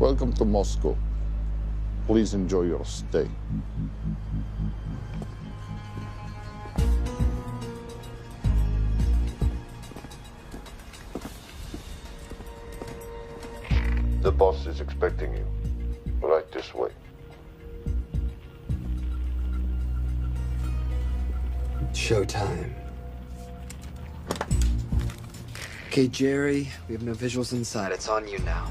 Welcome to Moscow. Please enjoy your stay. The boss is expecting you. Right this way. Showtime. Okay, Jerry, we have no visuals inside. It's on you now.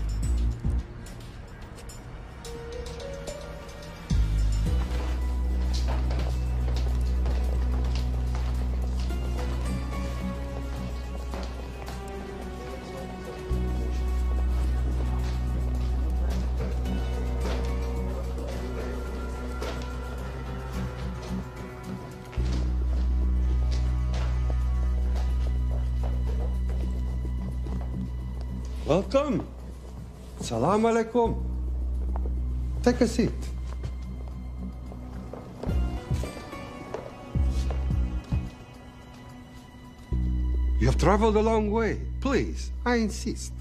Welcome. Salam alaikum. Take a seat. You have traveled a long way. Please, I insist.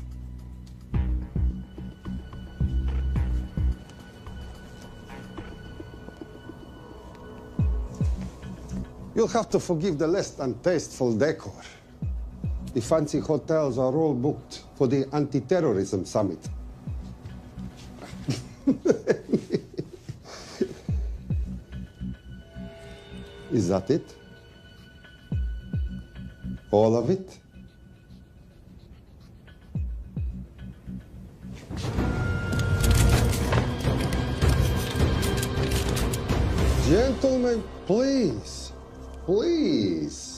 You'll have to forgive the less than tasteful decor. The fancy hotels are all booked for the anti-terrorism summit. Is that it? All of it? Gentlemen, please, please.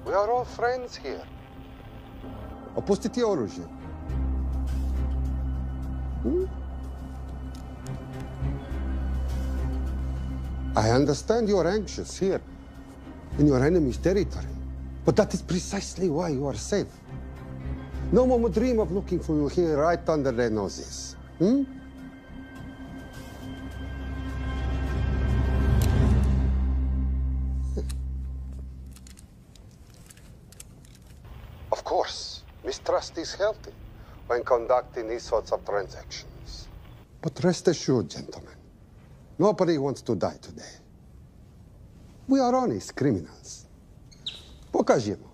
We are all friends here. Опустите оружие. I understand you are anxious here, in your enemy's territory. But that is precisely why you are safe. No one would dream of looking for you here right under their noses. Of course, mistrust is healthy when conducting these sorts of transactions. But rest assured, gentlemen, nobody wants to die today. We are honest criminals. Покажемо.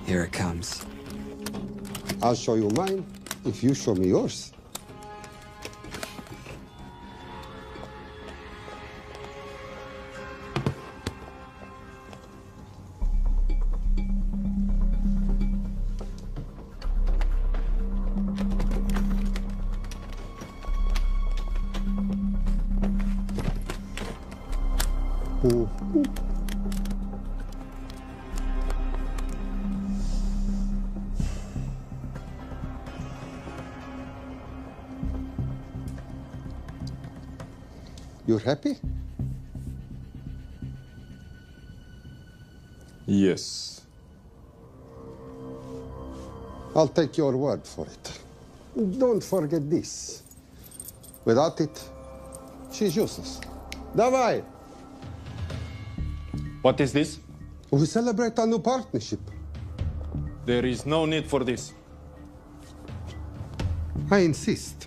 Here it comes. I'll show you mine if you show me yours. You're happy? Yes. I'll take your word for it. Don't forget this. Without it, she's useless. Давай! What is this? We celebrate our new partnership. There is no need for this. I insist.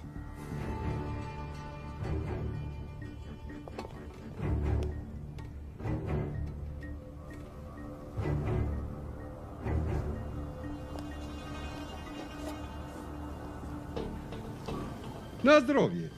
На здоровье.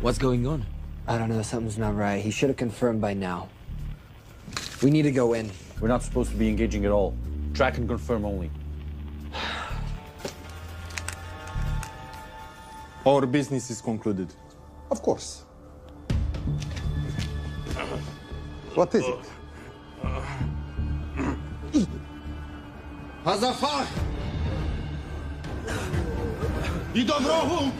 What's going on? I don't know, something's not right. He should have confirmed by now. We need to go in. We're not supposed to be engaging at all. Track and confirm only. Our business is concluded. Of course. What is it? Hazafar! I dorogu!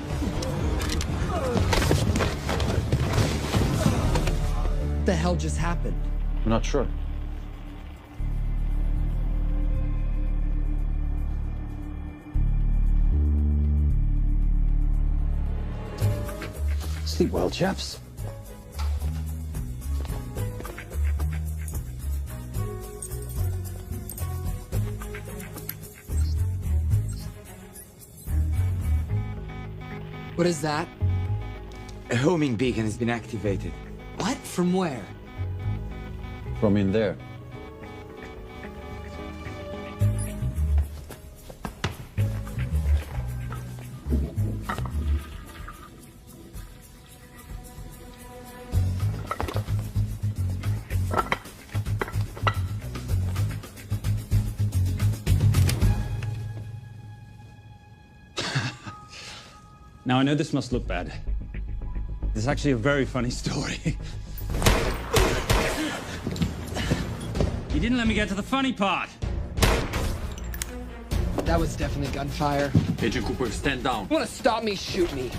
What the hell just happened? I'm not sure. Sleep well, chaps. What is that? A homing beacon has been activated. What? From where? From in there. Now, I know this must look bad. This is actually a very funny story. You didn't let me get to the funny part. That was definitely gunfire. Agent Cooper, stand down. You wanna stop me, shoot me.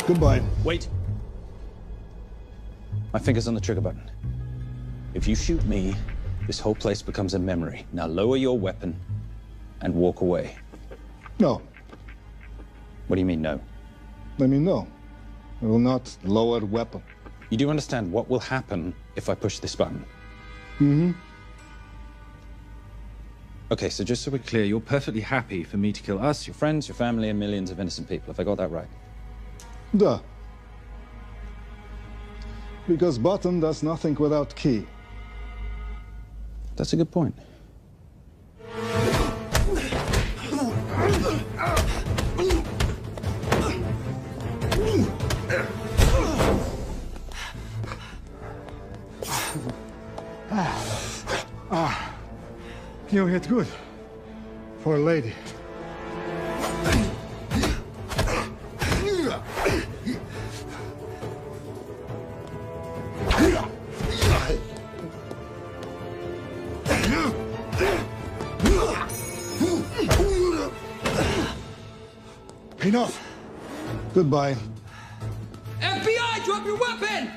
Goodbye. Wait. My finger's on the trigger button. If you shoot me, this whole place becomes a memory. Now lower your weapon and walk away. No. What do you mean, no? Let me know. I will not lower weapon. You do understand what will happen if I push this button? Mm-hmm. Okay, so just so we're clear, you're perfectly happy for me to kill us, your friends, your family, and millions of innocent people. Have I got that right? Duh. Because button does nothing without key. That's a good point. You hit good. For a lady. Enough. Goodbye. FBI, drop your weapon!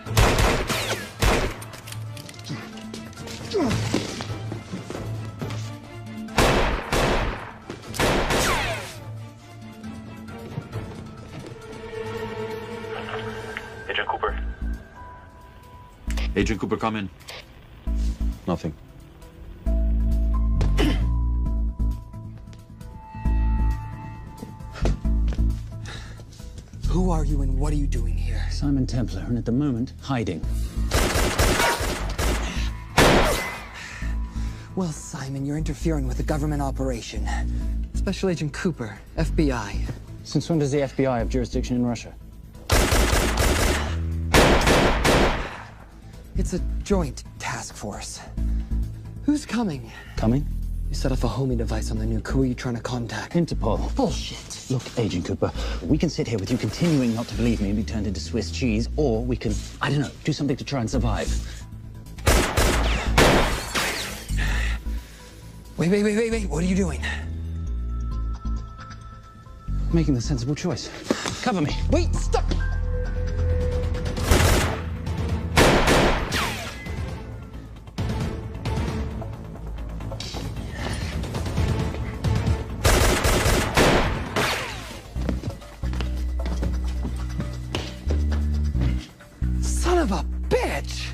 Agent Cooper. Agent Cooper, come in. Nothing. Who are you and what are you doing here? Simon Templar, and at the moment, hiding. Well, Simon, you're interfering with a government operation. Special Agent Cooper, FBI. Since when does the FBI have jurisdiction in Russia? It's a joint task force. Who's coming? Coming? You set off a homing device on the nuke. Who are you trying to contact? Interpol. Bullshit. Look, Agent Cooper, we can sit here with you continuing not to believe me and be turned into Swiss cheese, or we can, I don't know, do something to try and survive. Wait. What are you doing? Making the sensible choice. Cover me. Wait, stop! Son of a bitch!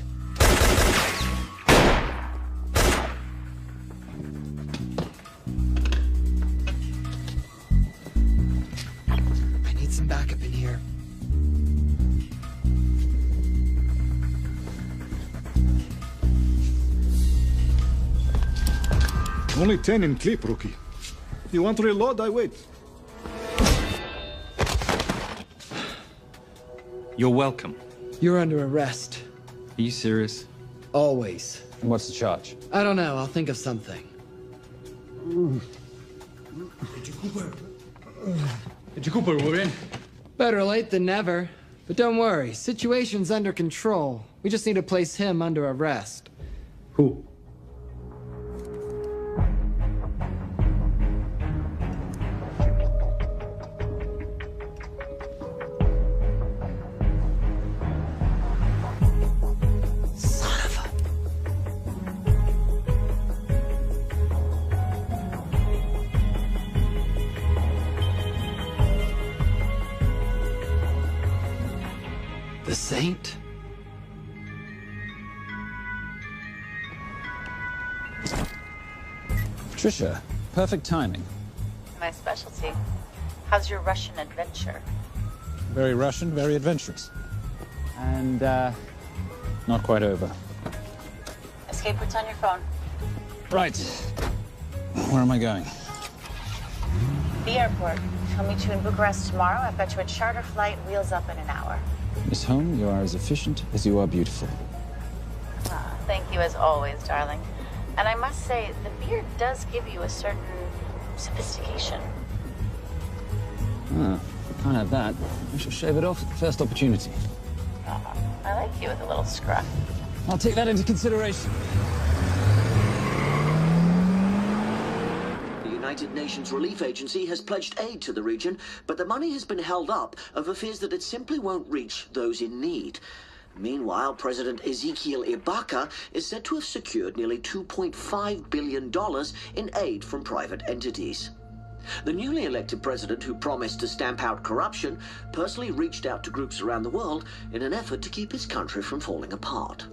I need some backup in here. Only 10 in clip, rookie. You want to reload? I wait. You're welcome. You're under arrest. Are you serious? Always. And what's the charge? I don't know. I'll think of something. Agent Cooper, we're in. Better late than never. But don't worry. Situation's under control. We just need to place him under arrest. Who? The Saint? Trisha, perfect timing. My specialty. How's your Russian adventure? Very Russian, very adventurous. And, not quite over. Escape routes on your phone. Right. Where am I going? The airport. I'll meet you in Bucharest tomorrow. I've got you a charter flight, wheels up in an hour. Miss Holm, you are as efficient as you are beautiful. Ah, thank you as always, darling. And I must say, the beard does give you a certain sophistication. Ah, can't have that. I shall shave it off at the first opportunity. Oh, I like you with a little scruff. I'll take that into consideration. The United Nations Relief Agency has pledged aid to the region, but the money has been held up over fears that it simply won't reach those in need. Meanwhile, President Ezekiel Ibaka is said to have secured nearly $2.5 billion in aid from private entities. The newly elected president, who promised to stamp out corruption, personally reached out to groups around the world in an effort to keep his country from falling apart.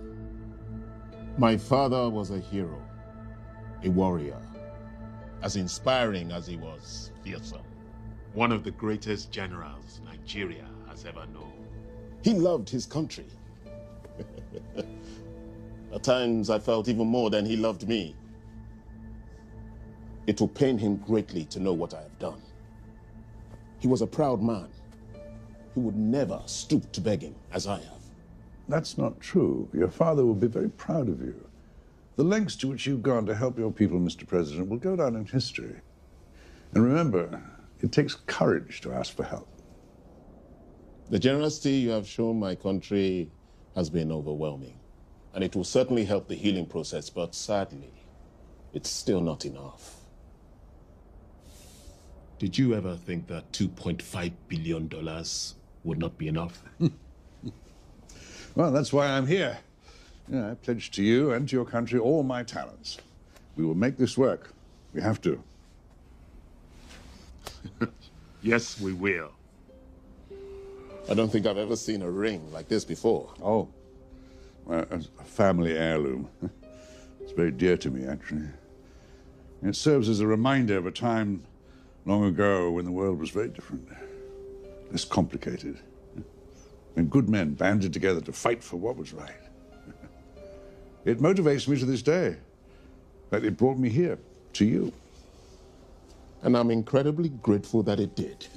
My father was a hero, a warrior, as inspiring as he was fearsome. One of the greatest generals Nigeria has ever known. He loved his country. At times I felt even more than he loved me. It will pain him greatly to know what I have done. He was a proud man. He would never stoop to begging as I have. That's not true. Your father will be very proud of you. The lengths to which you've gone to help your people, Mr. President, will go down in history. And remember, it takes courage to ask for help. The generosity you have shown my country has been overwhelming, and it will certainly help the healing process, but sadly, it's still not enough. Did you ever think that $2.5 billion would not be enough? Well, that's why I'm here. I pledge to you and to your country all my talents. We will make this work. We have to. Yes, we will. I don't think I've ever seen a ring like this before. Oh, well, a family heirloom. It's very dear to me, actually. It serves as a reminder of a time long ago when the world was very different, less complicated, when good men banded together to fight for what was right. It motivates me to this day. That it brought me here, to you. And I'm incredibly grateful that it did.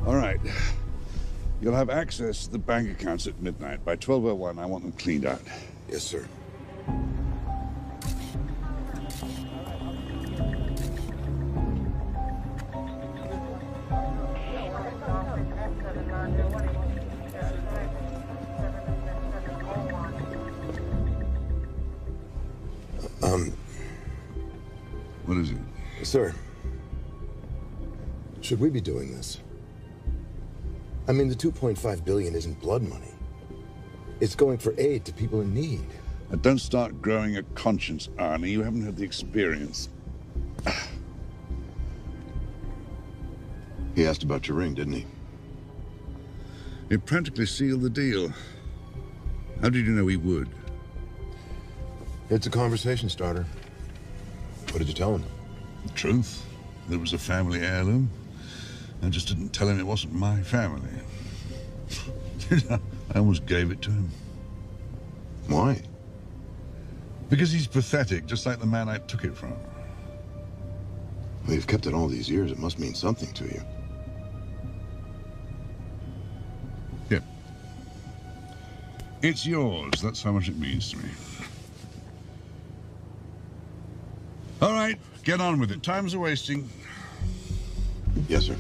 All right. You'll have access to the bank accounts at midnight. By 12:01, I want them cleaned out. Yes, sir. What is it? Sir, should we be doing this? I mean, the $2.5 billion isn't blood money. It's going for aid to people in need. Now, don't start growing a conscience, Arnie. You haven't had the experience. He asked about your ring, didn't he? It practically sealed the deal. How did you know he would? It's a conversation starter. What did you tell him? The truth. That it was a family heirloom. I just didn't tell him it wasn't my family. I almost gave it to him. Why? Because he's pathetic, just like the man I took it from. Well, you've kept it all these years. It must mean something to you. Yeah. It's yours. That's how much it means to me. All right, get on with it. Time's a wasting. Yes, sir.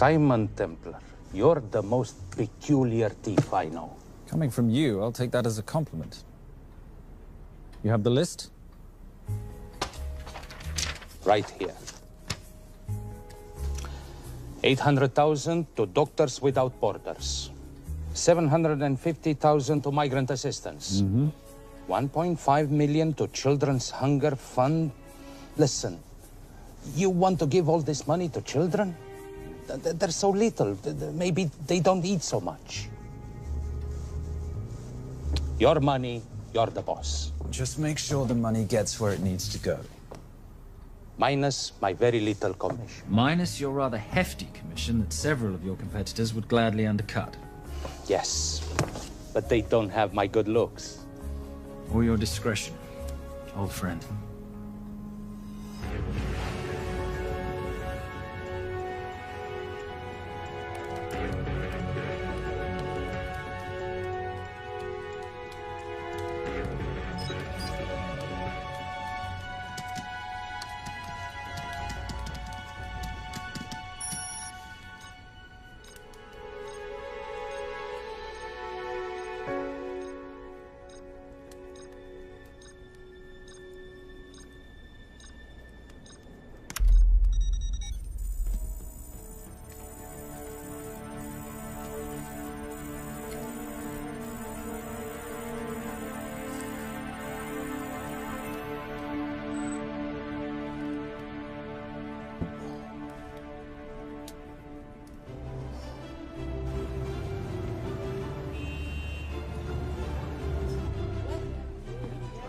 Simon Templar, you're the most peculiar thief I know. Coming from you, I'll take that as a compliment. You have the list? Right here. 800,000 to Doctors Without Borders. 750,000 to migrant assistance. 1.5 million to Children's Hunger Fund. Listen, you want to give all this money to children? They're so little. Maybe they don't eat so much. Your money, you're the boss. Just make sure the money gets where it needs to go. Minus my very little commission. Minus your rather hefty commission that several of your competitors would gladly undercut. Yes, but they don't have my good looks. Or your discretion, old friend.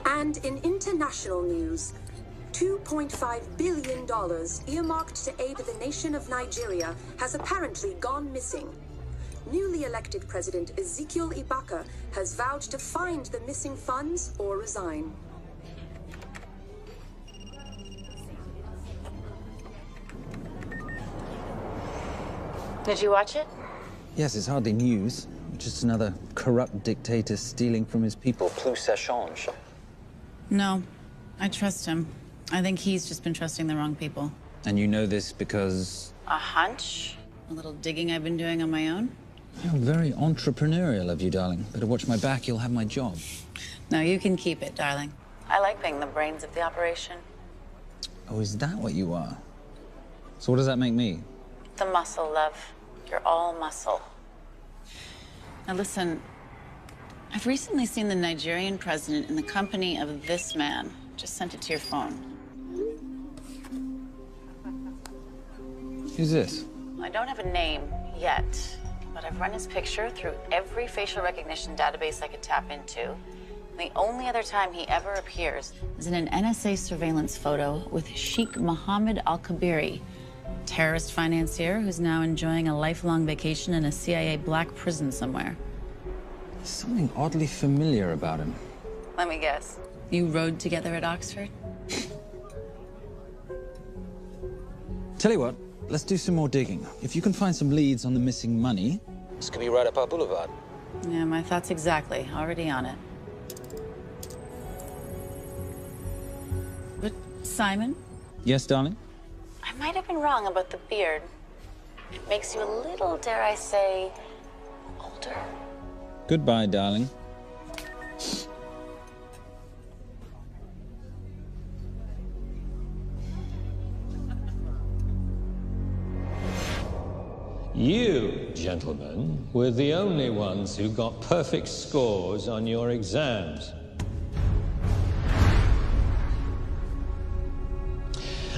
And in international news, $2.5 billion earmarked to aid the nation of Nigeria has apparently gone missing. Newly elected President Ezekiel Ibaka has vowed to find the missing funds or resign. Did you watch it? Yes, it's hardly news. Just another corrupt dictator stealing from his people. Plus ça change. No, I trust him. I think he's just been trusting the wrong people. And you know this because... A hunch? A little digging I've been doing on my own? You're very entrepreneurial of you, darling. Better watch my back, you'll have my job. No, you can keep it, darling. I like being the brains of the operation. Oh, is that what you are? So what does that make me? The muscle, love. You're all muscle. Now listen, I've recently seen the Nigerian president in the company of this man. Just sent it to your phone. Who's this? I don't have a name yet, but I've run his picture through every facial recognition database I could tap into. The only other time he ever appears is in an NSA surveillance photo with Sheikh Mohammed Al-Kabiri, terrorist financier who's now enjoying a lifelong vacation in a CIA black prison somewhere. There's something oddly familiar about him. Let me guess. You rode together at Oxford? Tell you what, let's do some more digging. If you can find some leads on the missing money, this could be right up our boulevard. Yeah, my thoughts exactly. Already on it. Simon? Yes, darling? I might have been wrong about the beard. It makes you a little, dare I say, older. Goodbye, darling. You, gentlemen, were the only ones who got perfect scores on your exams.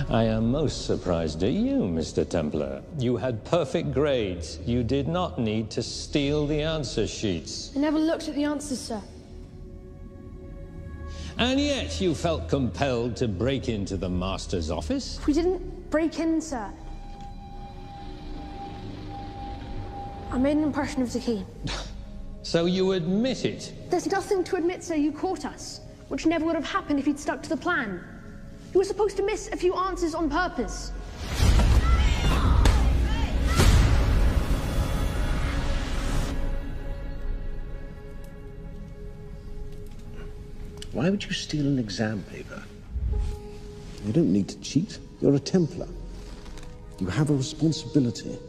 I am most surprised at you, Mr. Templar. You had perfect grades. You did not need to steal the answer sheets. I never looked at the answers, sir. And yet you felt compelled to break into the Master's office? We didn't break in, sir. I made an impression of the key. So you admit it? There's nothing to admit, sir. You caught us, which never would have happened if you'd stuck to the plan. You were supposed to miss a few answers on purpose. Why would you steal an exam paper? You don't need to cheat. You're a Templar. You have a responsibility.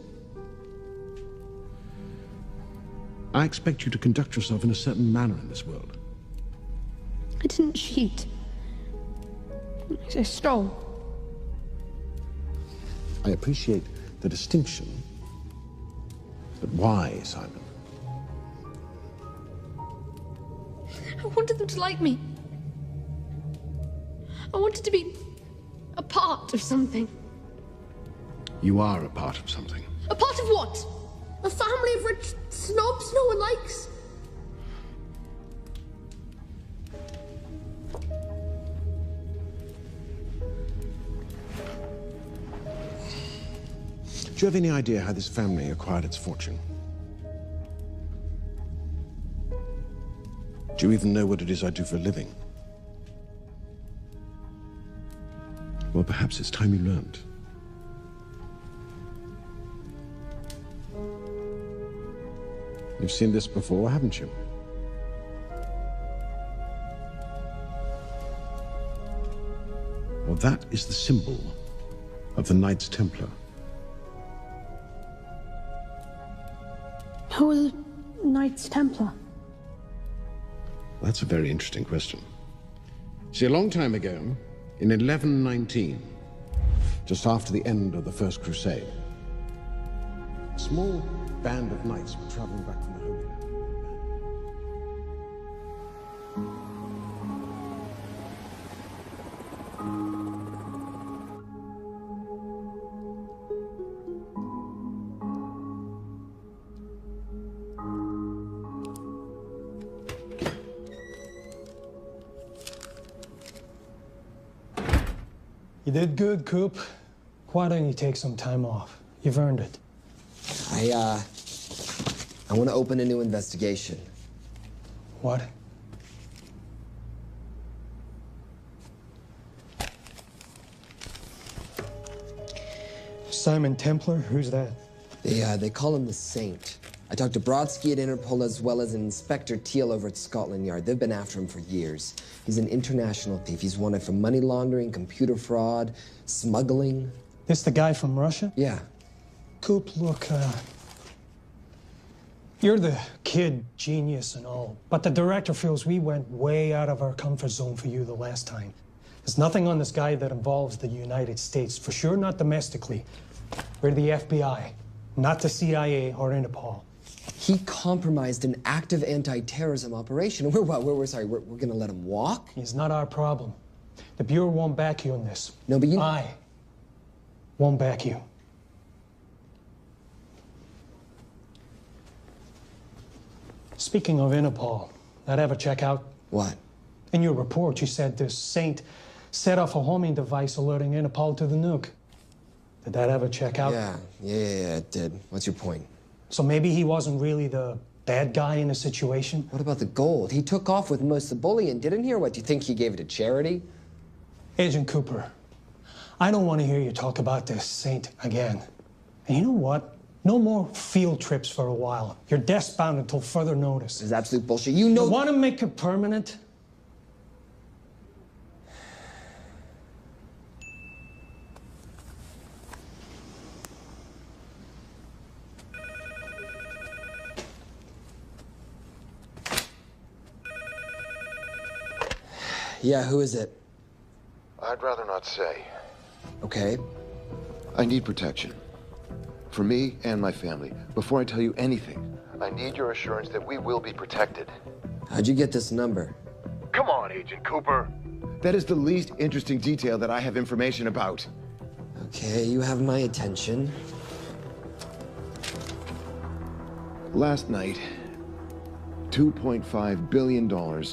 I expect you to conduct yourself in a certain manner in this world. I didn't cheat. I stole. I appreciate the distinction. But why, Simon? I wanted them to like me. I wanted to be a part of something. You are a part of something. A part of what? A family of rich snobs no one likes? Do you have any idea how this family acquired its fortune? Do you even know what it is I do for a living? Well, perhaps it's time you learned. You've seen this before, haven't you? Well, that is the symbol of the Knights Templar. Who are the Knights Templar? That's a very interesting question. See, a long time ago, in 1119, just after the end of the First Crusade, a small band of knights were traveling back from the Holy Land. You did good, Coop. Why don't you take some time off? You've earned it. I want to open a new investigation. What? Simon Templar? Who's that? They call him the Saint. I talked to Brodsky at Interpol as well as Inspector Teal over at Scotland Yard. They've been after him for years. He's an international thief. He's wanted for money laundering, computer fraud, smuggling. This the guy from Russia? Yeah. Coop, look, you're the kid genius and all, but the director feels we went way out of our comfort zone for you the last time. There's nothing on this guy that involves the United States, for sure not domestically. We're the FBI, not the CIA or Interpol. He compromised an active anti-terrorism operation. We're gonna let him walk? It's not our problem. The Bureau won't back you on this. No, but I won't back you. Speaking of Interpol, that ever check out? What? In your report, you said this Saint set off a homing device alerting Interpol to the nuke. Did that ever check out? Yeah, it did. What's your point? So maybe he wasn't really the bad guy in the situation? What about the gold? He took off with most of the bullion, didn't he? Or what, do you think he gave it to charity? Agent Cooper, I don't want to hear you talk about this Saint again. And you know what? No more field trips for a while. You're desk-bound until further notice. This is absolute bullshit. You know... You want to make it permanent? Yeah, who is it? I'd rather not say. Okay. I need protection. For me and my family. Before I tell you anything, I need your assurance that we will be protected. How'd you get this number? Come on, Agent Cooper. That is the least interesting detail that I have information about. Okay, you have my attention. Last night, $2.5 billion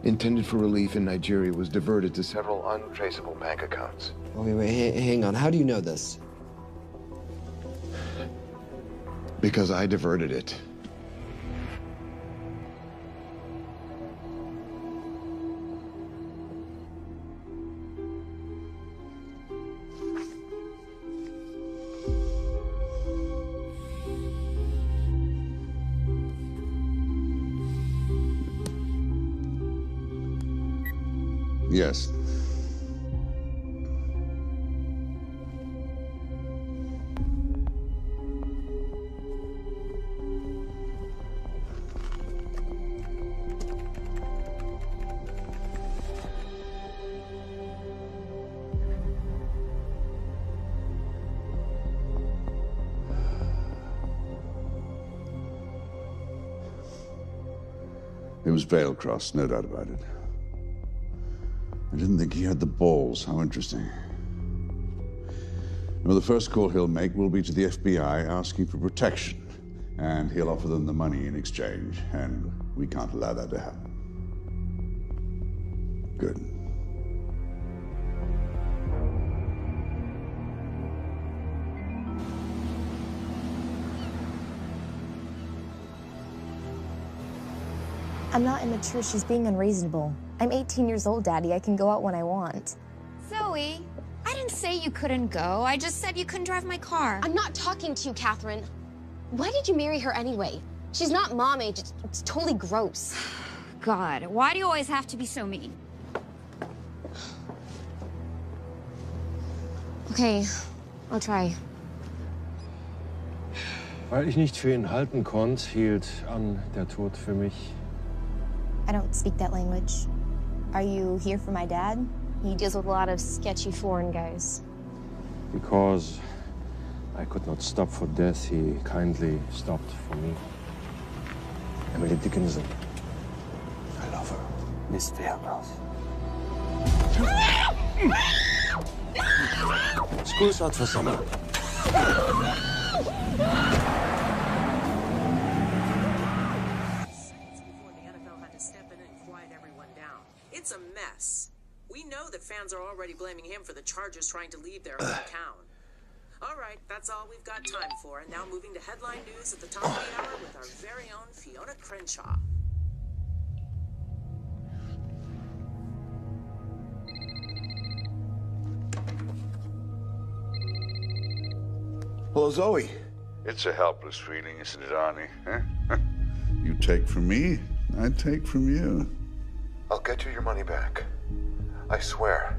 intended for relief in Nigeria was diverted to several untraceable bank accounts. Wait, hang on. How do you know this? Because I diverted it. Yes. It was Veilcross, no doubt about it. I didn't think he had the balls. How interesting. Well, the first call he'll make will be to the FBI asking for protection. And he'll offer them the money in exchange. And we can't allow that to happen. Good. I'm not immature. She's being unreasonable. I'm 18 years old, Daddy. I can go out when I want. Zoe, I didn't say you couldn't go. I just said you couldn't drive my car. I'm not talking to you, Catherine. Why did you marry her anyway? She's not mom age. It's totally gross. God, why do you always have to be so mean? Okay, I'll try. Weil ich nicht für ihn halten konnte, hielt an der Tod für mich. I don't speak that language. Are you here for my dad? He deals with a lot of sketchy foreign guys. Because I could not stop for death, he kindly stopped for me. Emily Dickinson. I love her. Miss Fairmouth. School's out for summer. It's a mess. We know that fans are already blaming him for the Chargers trying to leave their hometown. All right, that's all we've got time for. And now moving to headline news at the top of the hour with our very own Fiona Crenshaw. Hello, Zoe. It's a helpless feeling, isn't it, Arnie? Huh? You take from me, I take from you. I'll get you your money back. I swear.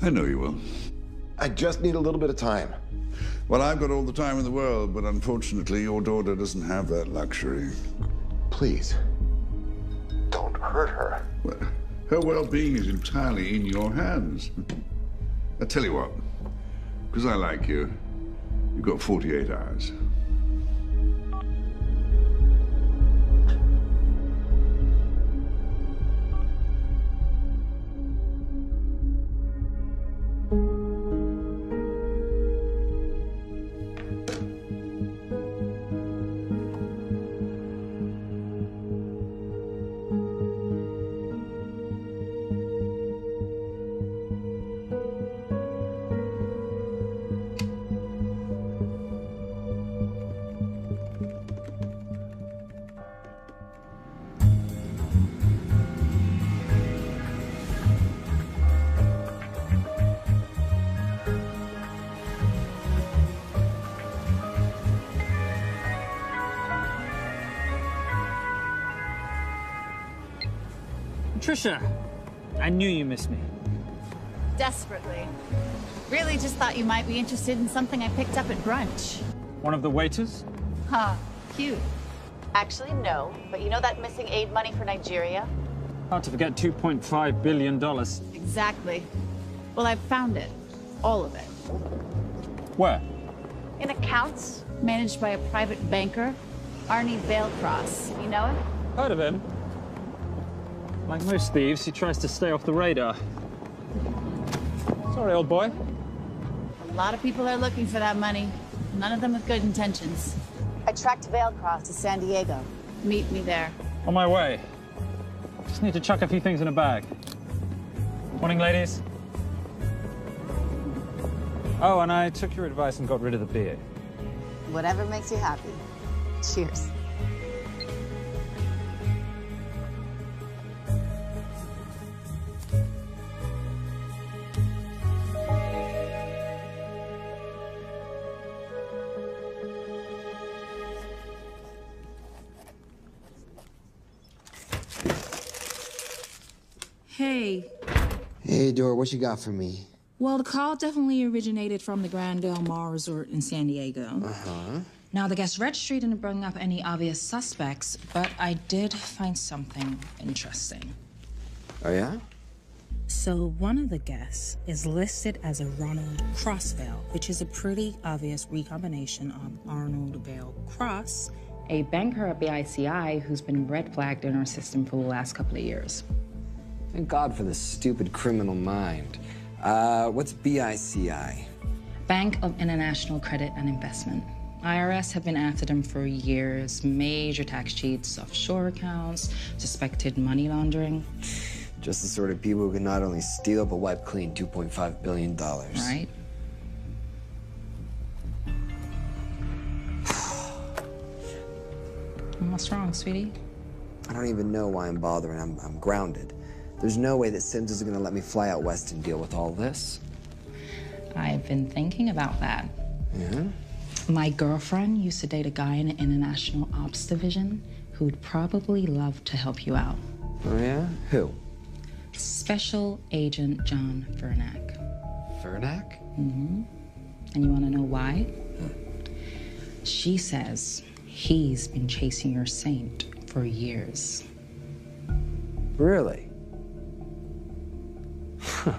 I know you will. I just need a little bit of time. Well, I've got all the time in the world, but unfortunately, your daughter doesn't have that luxury. Please, don't hurt her. Well, her well-being is entirely in your hands. I tell you what, because I like you, you've got 48 hours. Trisha, I knew you missed me. Desperately. Really just thought you might be interested in something I picked up at brunch. One of the waiters? Huh, cute. Actually, no. But you know that missing aid money for Nigeria? Hard to forget $2.5 billion. Exactly. Well, I've found it. All of it. Where? In accounts managed by a private banker, Arnie Vailcross. You know him? Heard of him. Like most thieves, he tries to stay off the radar. Sorry, old boy. A lot of people are looking for that money. None of them with good intentions. I tracked Vailcross to San Diego. Meet me there. On my way. Just need to chuck a few things in a bag. Morning, ladies. Oh, and I took your advice and got rid of the beer. Whatever makes you happy. Cheers. Hey. Hey, Dora, what you got for me? Well, the call definitely originated from the Grand Del Mar Resort in San Diego. Uh-huh. Now, the guest registry didn't bring up any obvious suspects, but I did find something interesting. Oh, yeah? So one of the guests is listed as a Ronald Crossvale, which is a pretty obvious recombination of Arnold Vail Cross, a banker at BICI who's been red flagged in our system for the last couple of years. Thank God for this stupid criminal mind. What's BICI? Bank of International Credit and Investment. IRS have been after them for years. Major tax cheats, offshore accounts, suspected money laundering. Just the sort of people who can not only steal but wipe clean $2.5 billion. Right? What's wrong, sweetie? I don't even know why I'm bothering. I'm grounded. There's no way that Sims is gonna let me fly out west and deal with all this. I've been thinking about that. Yeah? My girlfriend used to date a guy in the International Ops Division who'd probably love to help you out. Oh, yeah? Who? Special Agent John Fernack. Fernack? Mm-hmm. And you want to know why? She says he's been chasing your saint for years. Really? Huh.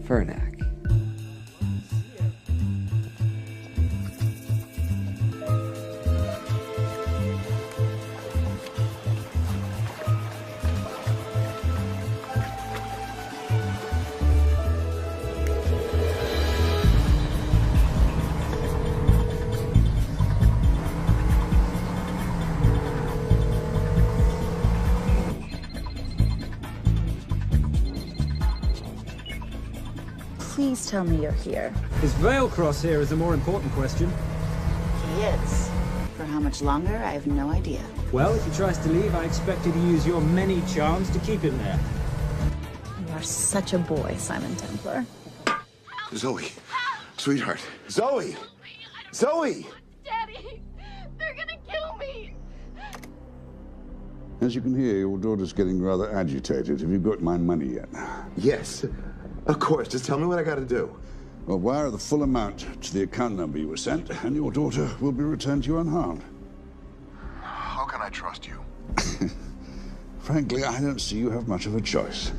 Fernack. Please tell me you're here. Is Vailcross here is a more important question. He is. For how much longer, I have no idea. Well, if he tries to leave, I expect you to use your many charms to keep him there. You are such a boy, Simon Templar. Zoe. Sweetheart. Zoe! Zoe! Daddy, they're gonna kill me. As you can hear, your daughter's getting rather agitated. Have you got my money yet? Yes. Of course. Just tell me what I gotta do. Well, wire the full amount to the account number you were sent, and your daughter will be returned to you unharmed. How can I trust you? Frankly, I don't see you have much of a choice.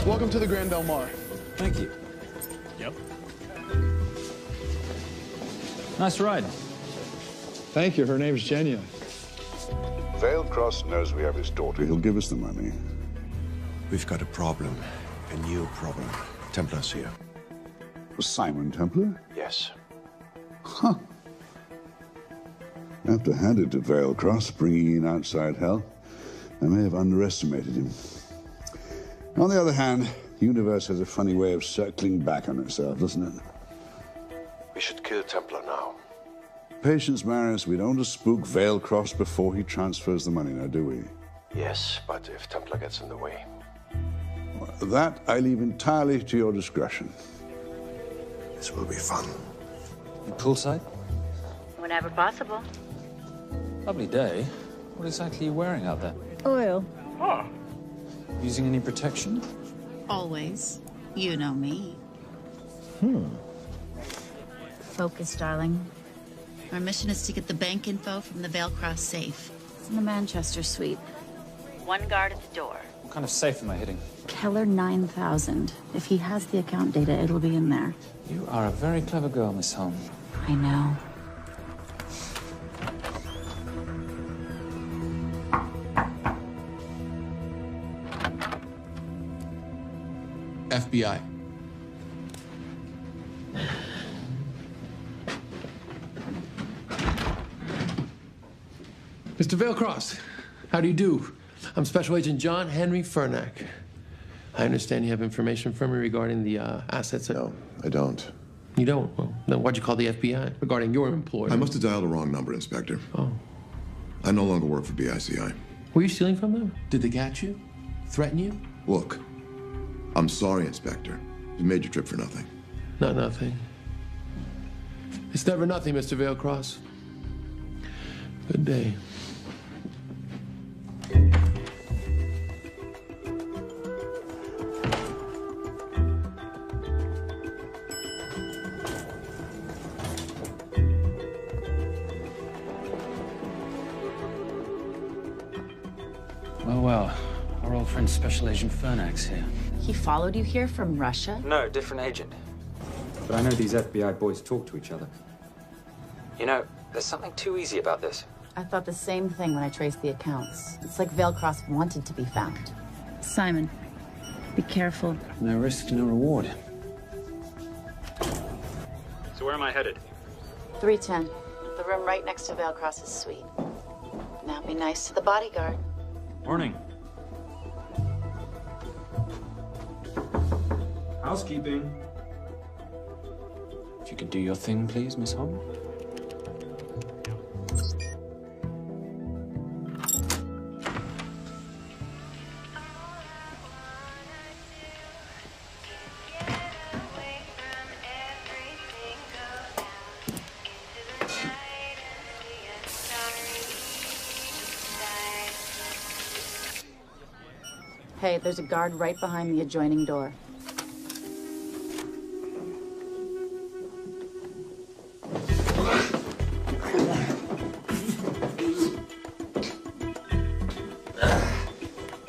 Welcome to the Grand Del Mar. Thank you. Yep. Nice ride. Thank you. Her name's Genya. Vailcross knows we have his daughter. He'll give us the money. We've got a problem. A new problem. Templar's here. Simon Templar? Yes. Huh. I have to hand it to Vailcross, bringing in outside help. I may have underestimated him. On the other hand, the universe has a funny way of circling back on itself, doesn't it? We should kill Templar now. Patience, Maris. We don't want to spook Vailcross before he transfers the money, now, do we? Yes, but if Templar gets in the way. That I leave entirely to your discretion. This will be fun. You poolside? Whenever possible. Lovely day. What exactly are you wearing out there? Oil. Using any protection? Always. You know me. Hmm. Focus, darling. Our mission is to get the bank info from the Veilcross safe. It's in the Manchester suite. One guard at the door. What kind of safe am I hitting? Keller 9000. If he has the account data, it'll be in there. You are a very clever girl, Miss Holm. I know. FBI. Mr. Veilcross, how do you do? I'm Special Agent John Henry Fernack. I understand you have information from me regarding the assets. No, I don't. You don't? Well, then why'd you call the FBI regarding your employer? I must have dialed the wrong number, Inspector. Oh. I no longer work for BICI. Were you stealing from them? Did they catch you? Threaten you? Look, I'm sorry, Inspector. You made your trip for nothing. Not nothing. It's never nothing, Mr. Veilcross. Good day. Well, our old friend Special Agent Fernack's here. He followed you here from Russia? No, different agent. But I know these FBI boys talk to each other. You know, there's something too easy about this. I thought the same thing when I traced the accounts. It's like Veilcross wanted to be found. Simon, be careful. No risk, no reward. So where am I headed? 310. The room right next to Veilcross's suite. Now be nice to the bodyguard. Morning. Housekeeping. If you could do your thing, please, Miss Holm. Hey, there's a guard right behind the adjoining door.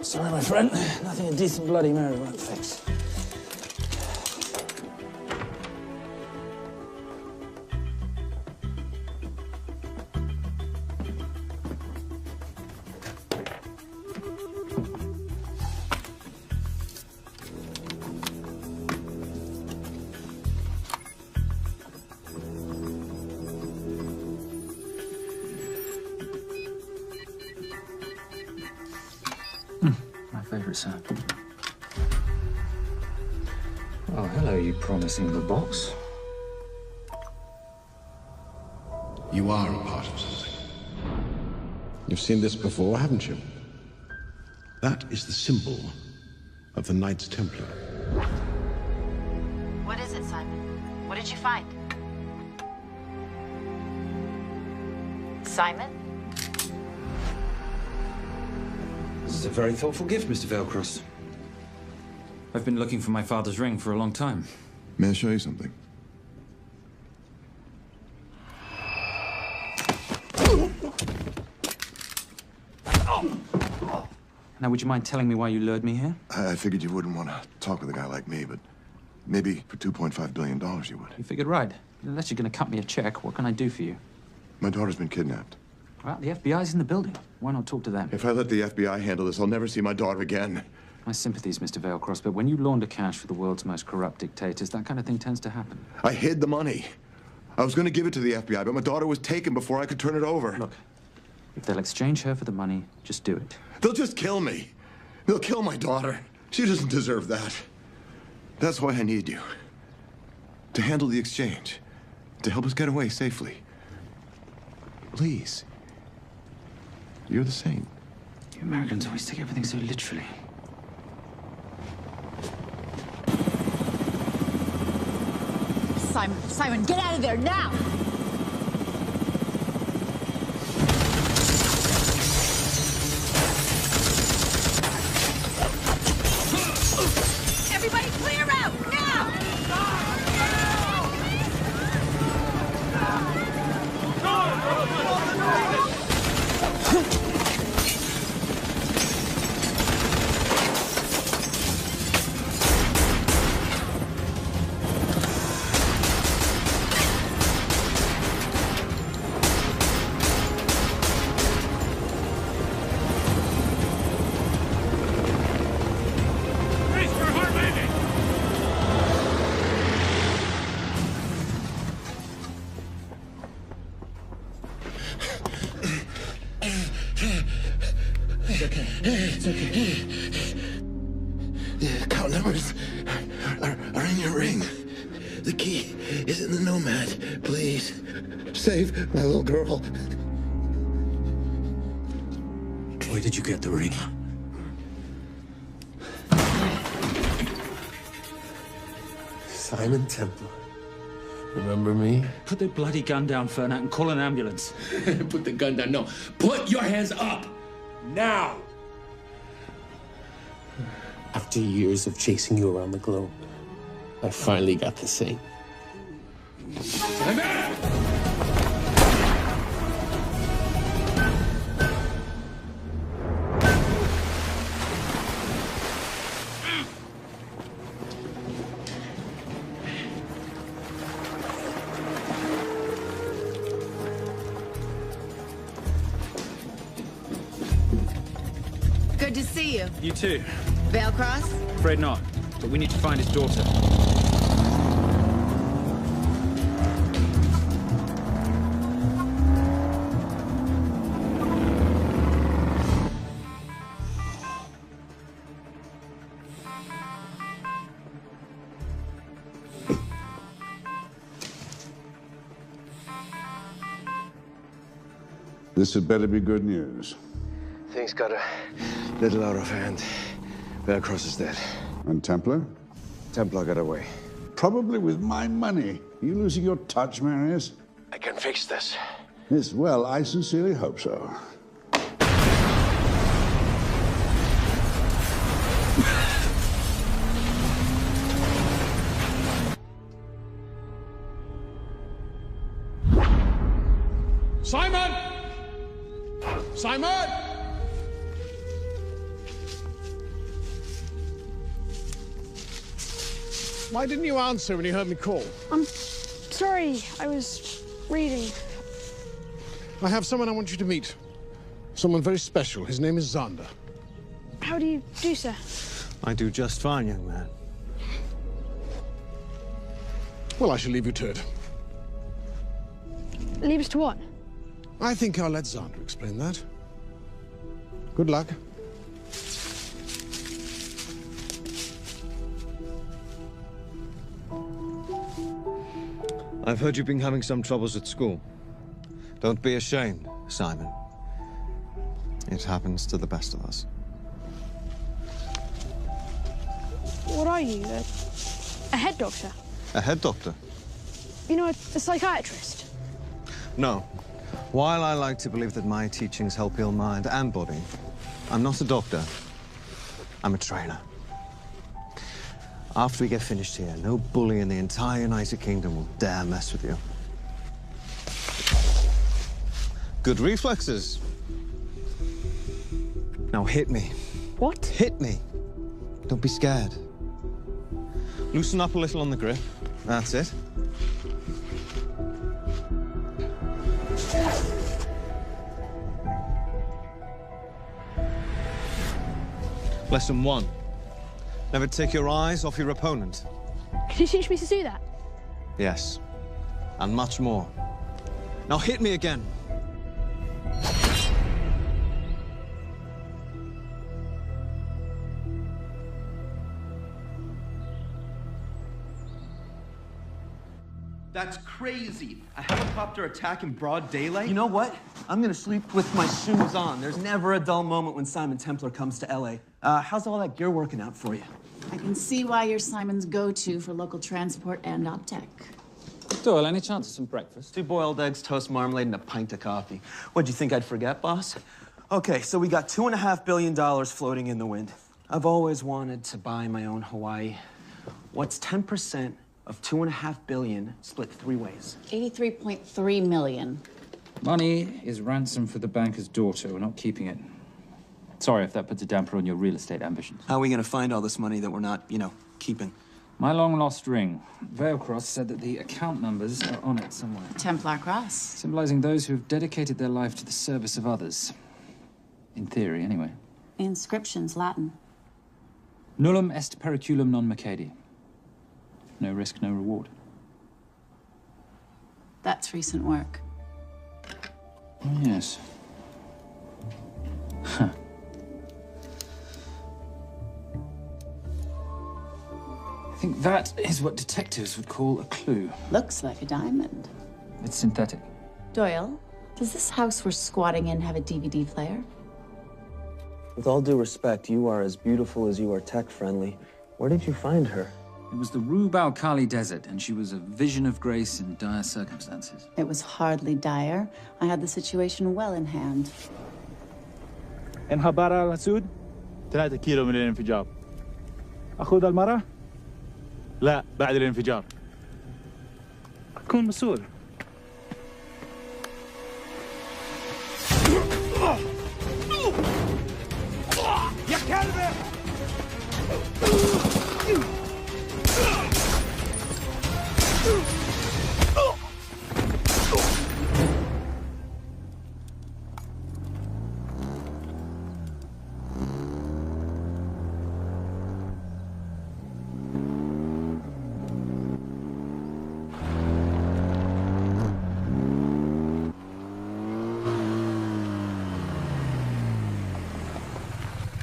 Sorry, my friend. Nothing a decent Bloody Mary won't fix. Favorite sound. Oh, hello, you promising little box. You are a part of something. You've seen this before, haven't you? That is the symbol of the Knights Templar. What is it, Simon? What did you find? Simon? This is a very thoughtful gift, Mr. Veilcross. I've been looking for my father's ring for a long time. May I show you something? Now, would you mind telling me why you lured me here? I figured you wouldn't want to talk with a guy like me, but maybe for $2.5 billion you would. You figured right. Unless you're going to cut me a check, what can I do for you? My daughter's been kidnapped. Well, the FBI's in the building. Why not talk to them? If I let the FBI handle this, I'll never see my daughter again. My sympathies, Mr. Veilcross, but when you launder cash for the world's most corrupt dictators, that kind of thing tends to happen. I hid the money. I was going to give it to the FBI, but my daughter was taken before I could turn it over. Look, if they'll exchange her for the money, just do it. They'll just kill me. They'll kill my daughter. She doesn't deserve that. That's why I need you. To handle the exchange. To help us get away safely. Please. You're the saint. You Americans always take everything so literally. Simon. Simon, get out of there now! Everybody clear out, now! It's okay. The account numbers are in your ring. The key is in the Nomad. Please, save my little girl. Where did you get the ring? Simon Templar. Remember me? Put the bloody gun down, Fernak, and call an ambulance. Put the gun down. No. Put your hands up! Now! After years of chasing you around the globe, I finally got the thing. Good to see you. You too. Vale Cross? Afraid not, but we need to find his daughter. This had better be good news. Things got a little out of hand. Vale Cross is dead. And Templar? Templar got away. Probably with my money. Are you losing your touch, Marius? I can fix this. Yes, well, I sincerely hope so. Simon! Simon! Why didn't you answer when you heard me call? I'm sorry, I was reading. I have someone I want you to meet. Someone very special. His name is Xander. How do you do, sir? I do just fine, young man. Well, I shall leave you to it. Leave us to what? I think I'll let Xander explain that. Good luck. I've heard you've been having some troubles at school. Don't be ashamed, Simon. It happens to the best of us. What are you? A head doctor? A head doctor? You know, a psychiatrist? No. While I like to believe that my teachings help heal mind and body, I'm not a doctor. I'm a trainer. After we get finished here, no bully in the entire United Kingdom will dare mess with you. Good reflexes. Now hit me. What? Hit me. Don't be scared. Loosen up a little on the grip. That's it. Lesson 1. Never take your eyes off your opponent. Can you teach me to do that? Yes. And much more. Now hit me again. That's crazy. A helicopter attack in broad daylight? You know what? I'm gonna sleep with my shoes on. There's never a dull moment when Simon Templar comes to LA. How's all that gear working out for you? I can see why you're Simon's go-to for local transport and OpTech. Doyle, any chance of some breakfast? 2 boiled eggs, toast, marmalade, and a pint of coffee. What'd you think I'd forget, boss? Okay, so we got $2.5 billion floating in the wind. I've always wanted to buy my own Hawaii. What's 10% of $2.5 billion split 3 ways? 83.3 million. Money is ransom for the banker's daughter. We're not keeping it. Sorry if that puts a damper on your real estate ambitions. How are we gonna find all this money that we're not, keeping? My long-lost ring. Veilcross said that the account numbers are on it somewhere. Templar Cross. Symbolizing those who have dedicated their life to the service of others. In theory, anyway. The inscription's Latin. Nullum est periculum non mercedi. No risk, no reward. That's recent work. Oh, yes. Huh. I think that is what detectives would call a clue. Looks like a diamond. It's synthetic. Doyle, does this house we're squatting in have a DVD player? With all due respect, you are as beautiful as you are tech-friendly. Where did you find her? It was the Rub al-Khali Desert, and she was a vision of grace in dire circumstances. It was hardly dire. I had the situation well in hand. انخبار على السود 3 كيلو من الانفجار. أخذ المرة؟ لا بعد الانفجار. كن مسؤول. يا كلبة!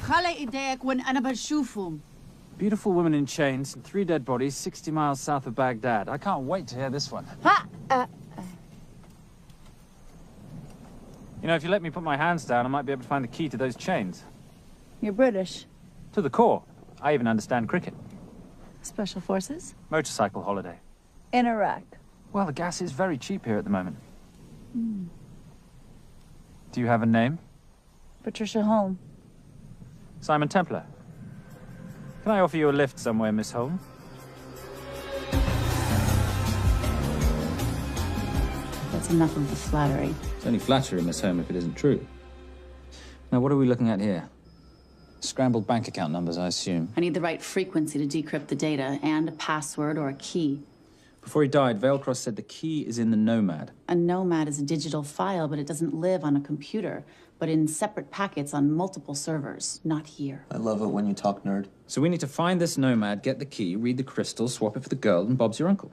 خلي ايديك وين أنا بشوفهم. Beautiful woman in chains and 3 dead bodies 60 miles south of Baghdad. I can't wait to hear this one. You know, if you let me put my hands down, I might be able to find the key to those chains. You're British. To the core. I even understand cricket. Special Forces? Motorcycle holiday. In Iraq. Well, the gas is very cheap here at the moment. Do you have a name? Patricia Holm. Simon Templar. Can I offer you a lift somewhere, Miss Holm? That's enough of the flattery. It's only flattery, Miss Holm, if it isn't true. Now, what are we looking at here? Scrambled bank account numbers, I assume. I need the right frequency to decrypt the data and a password or a key. Before he died, Veilcross said the key is in the Nomad. A Nomad is a digital file, but it doesn't live on a computer, but in separate packets on multiple servers, not here. I love it when you talk nerd. So we need to find this Nomad, get the key, read the crystal, swap it for the girl, and Bob's your uncle.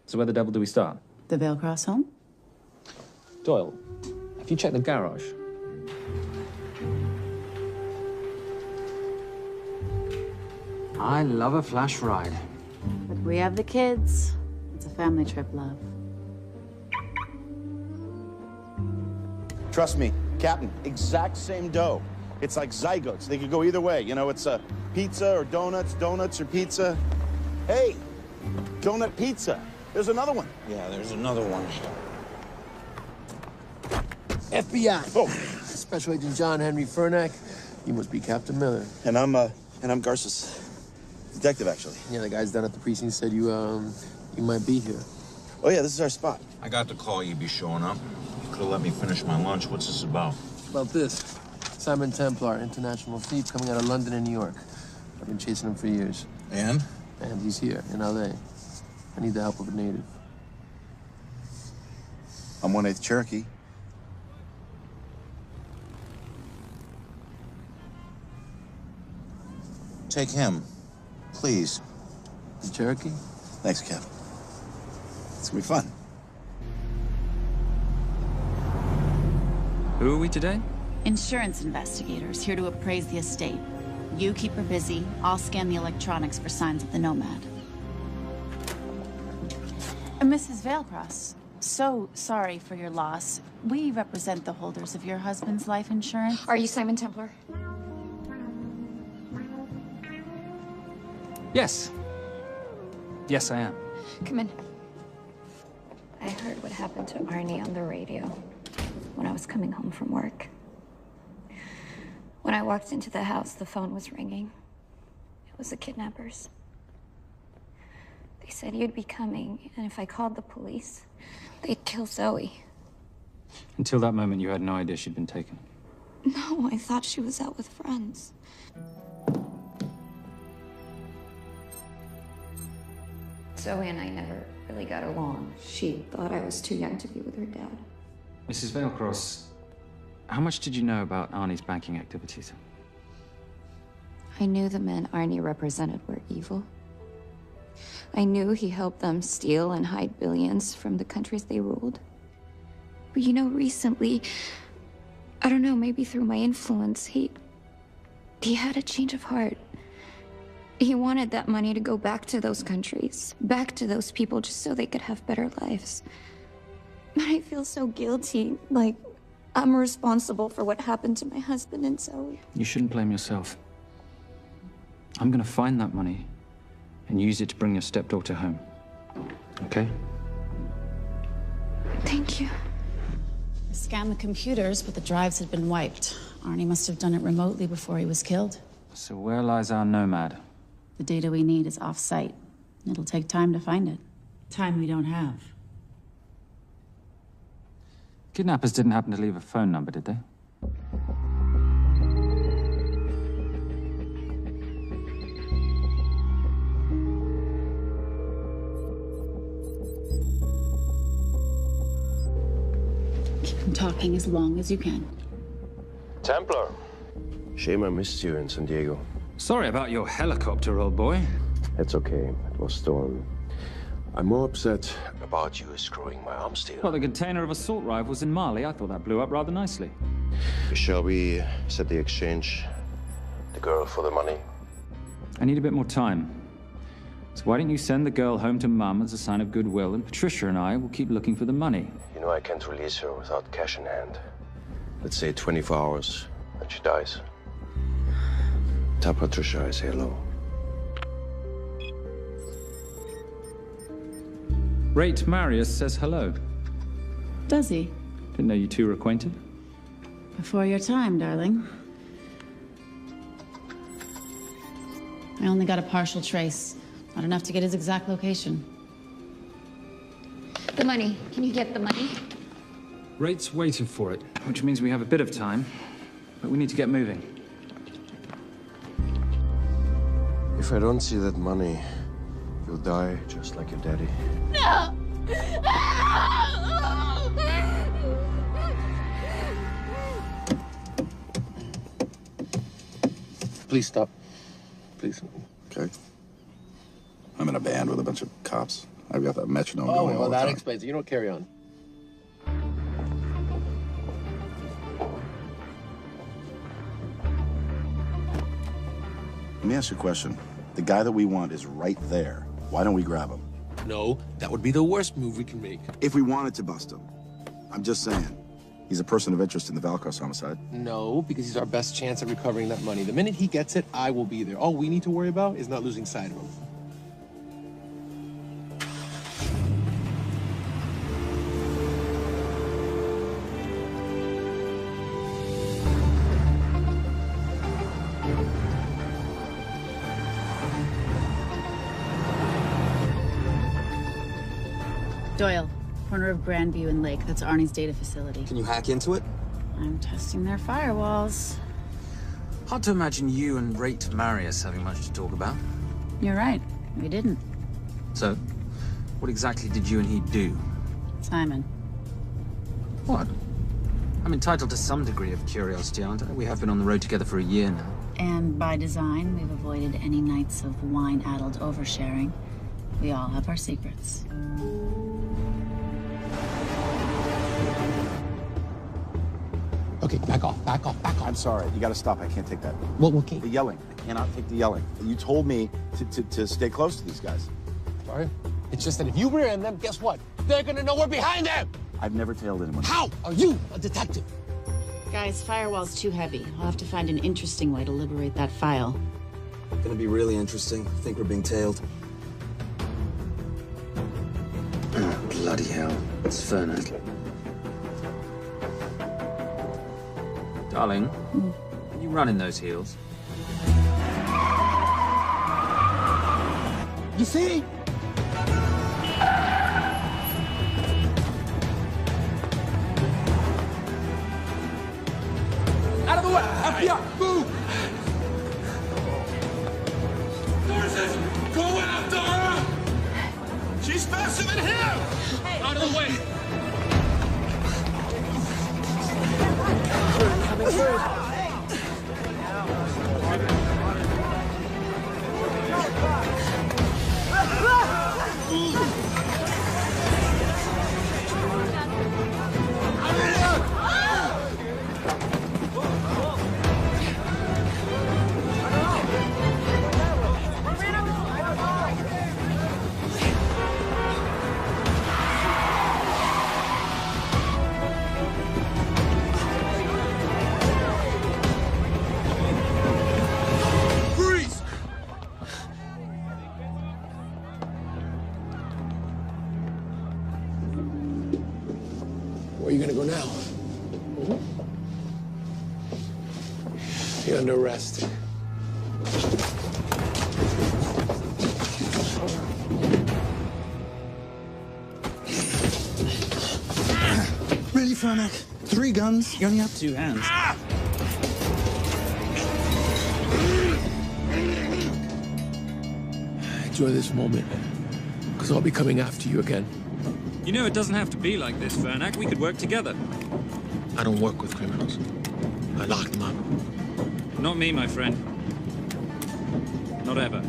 So where the devil do we start? The Veilcross home? Doyle, have you checked the garage? I love a flash ride. But we have the kids. It's a family trip, love. Trust me, Captain, exact same dough. It's like zygotes. They could go either way. You know, it's pizza or donuts, donuts or pizza. Hey, donut pizza. There's another one. Yeah, there's another one. FBI. Oh. Special Agent John Henry Furnack. You must be Captain Miller. And I'm Garces. Detective, actually. Yeah, the guys down at the precinct said you might be here. Oh, yeah, this is our spot. I got the call you'd be showing up. You could have let me finish my lunch. What's this about? About this. Simon Templar, international thief coming out of London and New York. I've been chasing him for years. And? And he's here, in L.A. I need the help of a native. I'm 1/8 Cherokee. Take him, please. The Cherokee? Thanks, Cap. It's gonna be fun. Who are we today? Insurance investigators here to appraise the estate. You keep her busy. I'll scan the electronics for signs of the Nomad. Mrs. Veilcross, so sorry for your loss. We represent the holders of your husband's life insurance. Are you Simon Templar? Yes. Yes, I am. Come in. heard what happened to Arnie on the radio when I was coming home from work. When I walked into the house, the phone was ringing. It was the kidnappers. They said you'd be coming, and if I called the police, they'd kill Zoe. Until that moment, you had no idea she'd been taken. No, I thought she was out with friends. Zoe and I never really got along. She thought I was too young to be with her dad. Mrs. Veilcross, how much did you know about Arnie's banking activities? I knew the men Arnie represented were evil. I knew he helped them steal and hide billions from the countries they ruled. But you know, recently, I don't know, maybe through my influence, he had a change of heart. He wanted that money to go back to those countries, back to those people, just so they could have better lives. But I feel so guilty, like I'm responsible for what happened to my husband and Zoe. You shouldn't blame yourself. I'm gonna find that money and use it to bring your stepdaughter home. Okay? Thank you. I scanned the computers, but the drives had been wiped. Arnie must have done it remotely before he was killed. So where lies our nomad? The data we need is off-site. It'll take time to find it. Time we don't have. Kidnappers didn't happen to leave a phone number, did they? Keep them talking as long as you can. Templar. Shame I missed you in San Diego. Sorry about your helicopter, old boy. It's okay. It was stormy. I'm more upset about you screwing my arms deal. Well, the container of assault rifles in Mali, I thought that blew up rather nicely. Shall we set the exchange? The girl for the money? I need a bit more time. So why don't you send the girl home to Mum as a sign of goodwill, and Patricia and I will keep looking for the money. You know I can't release her without cash in hand. Let's say 24 hours, and she dies. Tell Patricia I say hello. Rate Marius says hello. Does he? Didn't know you two were acquainted. Before your time, darling. I only got a partial trace. Not enough to get his exact location. The money. Can you get the money? Rate's waiting for it, which means we have a bit of time, but we need to get moving. If I don't see that money, you'll die just like your daddy. No! Please stop. Please. Okay. I'm in a band with a bunch of cops. I've got that metronome Oh, going all well, the that time. explains it. You don't carry on. Let me ask you a question. The guy that we want is right there. Why don't we grab him? No, that would be the worst move we can make. If we wanted to bust him. I'm just saying. He's a person of interest in the Veilcross homicide. No, because he's our best chance at recovering that money. The minute he gets it, I will be there. All we need to worry about is not losing sight of him. Doyle, corner of Grandview and Lake. That's Arnie's data facility. Can you hack into it? I'm testing their firewalls. Hard to imagine you and Rate Marius having much to talk about. You're right. We didn't. So, what exactly did you and he do? Simon. What? I'm entitled to some degree of curiosity, aren't I? We have been on the road together for a year now. And by design, we've avoided any nights of wine-addled oversharing. We all have our secrets. Okay, back off, back off, back off. I'm sorry. You gotta stop. I can't take that. Well, okay. The yelling. I cannot take the yelling. You told me to stay close to these guys. Sorry? It's just that if you rear end them, guess what? They're gonna know we're behind them! I've never tailed anyone. How are you a detective? Guys, firewall's too heavy. I'll have to find an interesting way to liberate that file. Gonna be really interesting. I think we're being tailed. At Bloody hell. It's Fernac. Darling, can you run in those heels? You see? Out of the way! FBI! Move! Forces! Go in after her! She's faster than him! Hey. Out of the way! Coming through. Where are you gonna go now? You're under arrest. Really, Fernac? 3 guns? You only have 2 hands. Enjoy this moment, because I'll be coming after you again. You know, it doesn't have to be like this, Fernac. We could work together. I don't work with criminals. I lock them up. Not me, my friend. Not ever.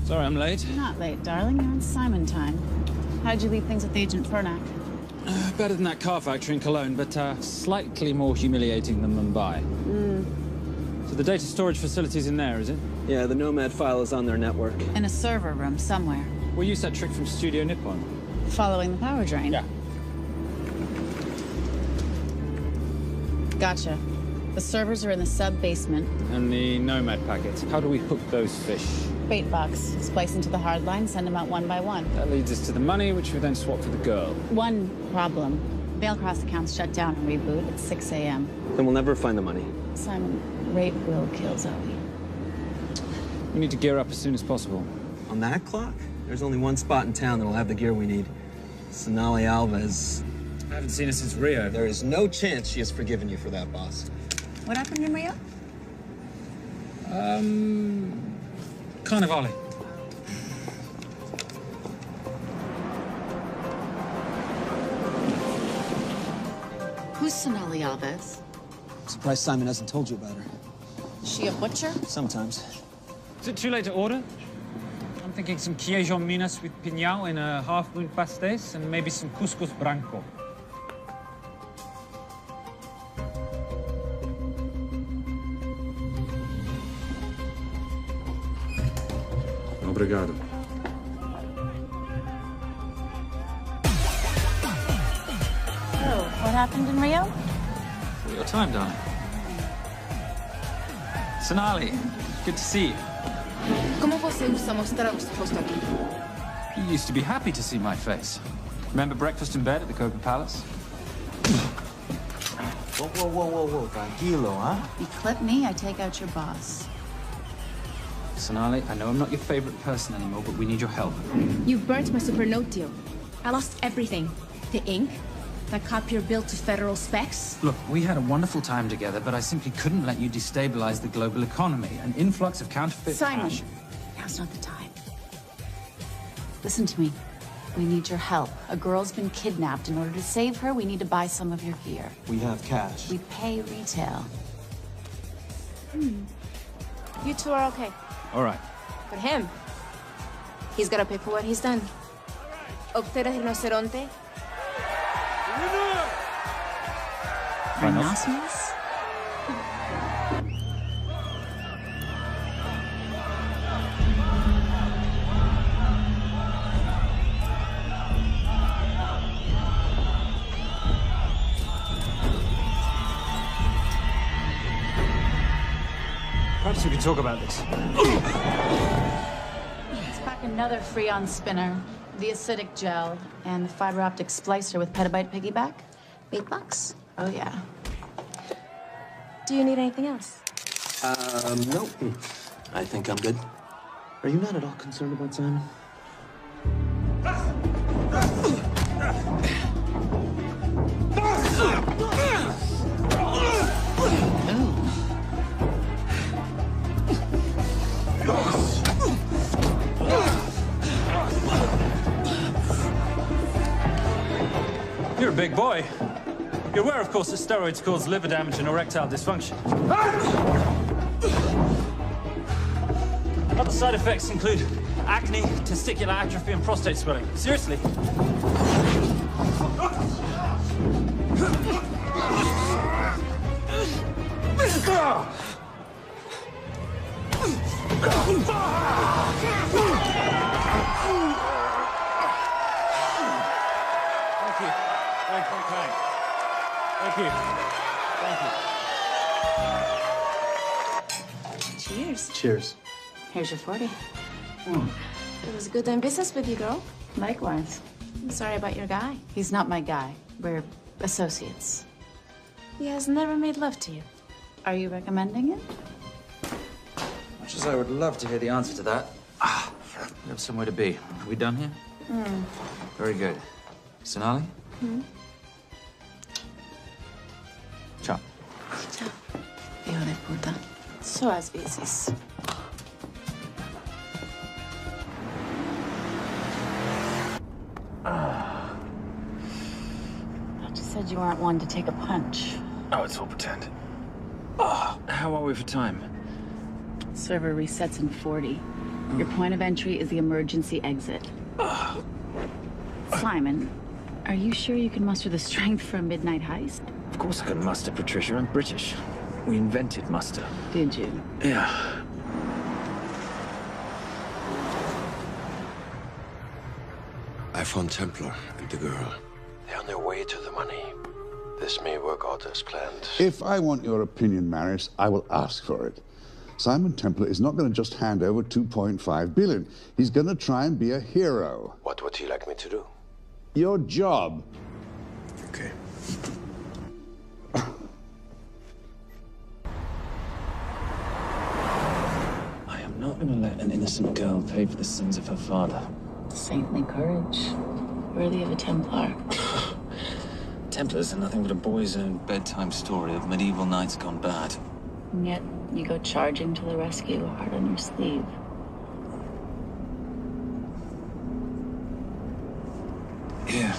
Sorry I'm late. You're not late, darling. You're on Simon time. How'd you leave things with Agent Fernac? Better than that car factory in Cologne, but slightly more humiliating than Mumbai. So the data storage facility's in there, is it? Yeah, the Nomad file is on their network. In a server room somewhere. We'll use that trick from Studio Nippon. Following the power drain? Yeah. Gotcha. The servers are in the sub-basement. And the Nomad packets. How do we hook those fish? Bait box. Splice into the hard line, send them out one by one. That leads us to the money, which we then swap for the girl. One problem. Veilcross accounts shut down and reboot at 6 a.m. Then we'll never find the money. Simon, rape will kill Zoe. We need to gear up as soon as possible. On that clock? There's only one spot in town that'll have the gear we need. Sonali Alves. I haven't seen her since Rio. There is no chance she has forgiven you for that, boss. What happened in Rio? Carnivale. Who's Sonali Alves? I'm surprised Simon hasn't told you about her. Is she a butcher? Sometimes. Is it too late to order? I'm thinking some Queijo Minas with piñao in a half-moon pastéis and maybe some couscous branco. Obrigado. So, what happened in Rio? For your time, darling. Sonali, good to see you. ¿Cómo você usa mostrar o seu rosto aqui? You used to be happy to see my face. Remember breakfast in bed at the Copa Palace? Whoa. Tranquilo, huh? You clip me, I take out your boss. Sonali, I know I'm not your favorite person anymore, but we need your help. You burnt my Supernote deal. I lost everything. The ink, that copier built to federal specs. Look, we had a wonderful time together, but I simply couldn't let you destabilize the global economy. An influx of counterfeit Simon, cash. now's not the time. Listen to me. We need your help. A girl's been kidnapped. In order to save her, we need to buy some of your gear. We have cash. We pay retail. You two are okay. All right. But him, he's gotta pay for what he's done. Optera rinoceronte. Rhinoceros? so we can talk about this. Let's pack another Freon spinner, the acidic gel, and the fiber optic splicer with petabyte piggyback. $8? Oh, yeah. Do you need anything else? Nope. I think I'm good. Are you not at all concerned about Simon? You're a big boy. You're aware, of course, that steroids cause liver damage and erectile dysfunction. Other side effects include acne, testicular atrophy, and prostate swelling. Seriously. Thank you. Thank you. Thank you. Thank you. Cheers. Cheers. Here's your 40. It was good doing business with you, girl. Likewise. I'm sorry about your guy. He's not my guy. We're associates. He has never made love to you. Are you recommending it? Much as I would love to hear the answer to that. We have somewhere to be. Are we done here? Very good. Sonali? Ciao. Ciao. Hijo de puta. So as veces. You said you weren't one to take a punch. Oh, it's all pretend. How are we for time? Server resets in 40. Your point of entry is the emergency exit. Simon, are you sure you can muster the strength for a midnight heist? Of course I can muster, Patricia. I'm British. We invented muster. Did you? Yeah. I found Templar and the girl. They're on their way to the money. This may work out as planned. If I want your opinion, Maris, I will ask for it. Simon Templar is not going to just hand over 2.5 billion. He's going to try and be a hero. What would he like me to do? Your job. Okay. I am not going to let an innocent girl pay for the sins of her father. Saintly courage. Worthy of a Templar. Templars are nothing but a boy's own bedtime story of medieval knights gone bad. And yet, you go charging to the rescue, heart on your sleeve. Here.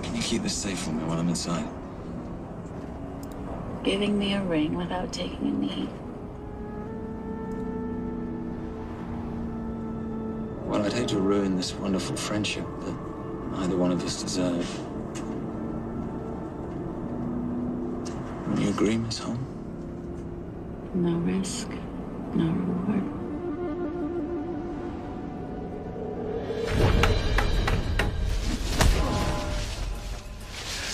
Can you keep this safe for me while I'm inside? Giving me a ring without taking a knee. Well, I'd hate to ruin this wonderful friendship that neither one of us deserve. You agree, Miss Holm? No risk, no reward.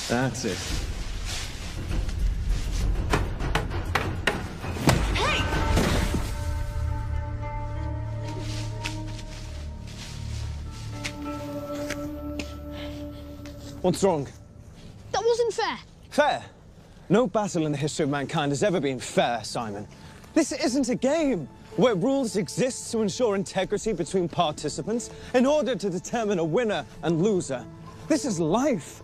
That's it. What's wrong? That wasn't fair. Fair? No battle in the history of mankind has ever been fair, Simon. This isn't a game where rules exist to ensure integrity between participants in order to determine a winner and loser. This is life.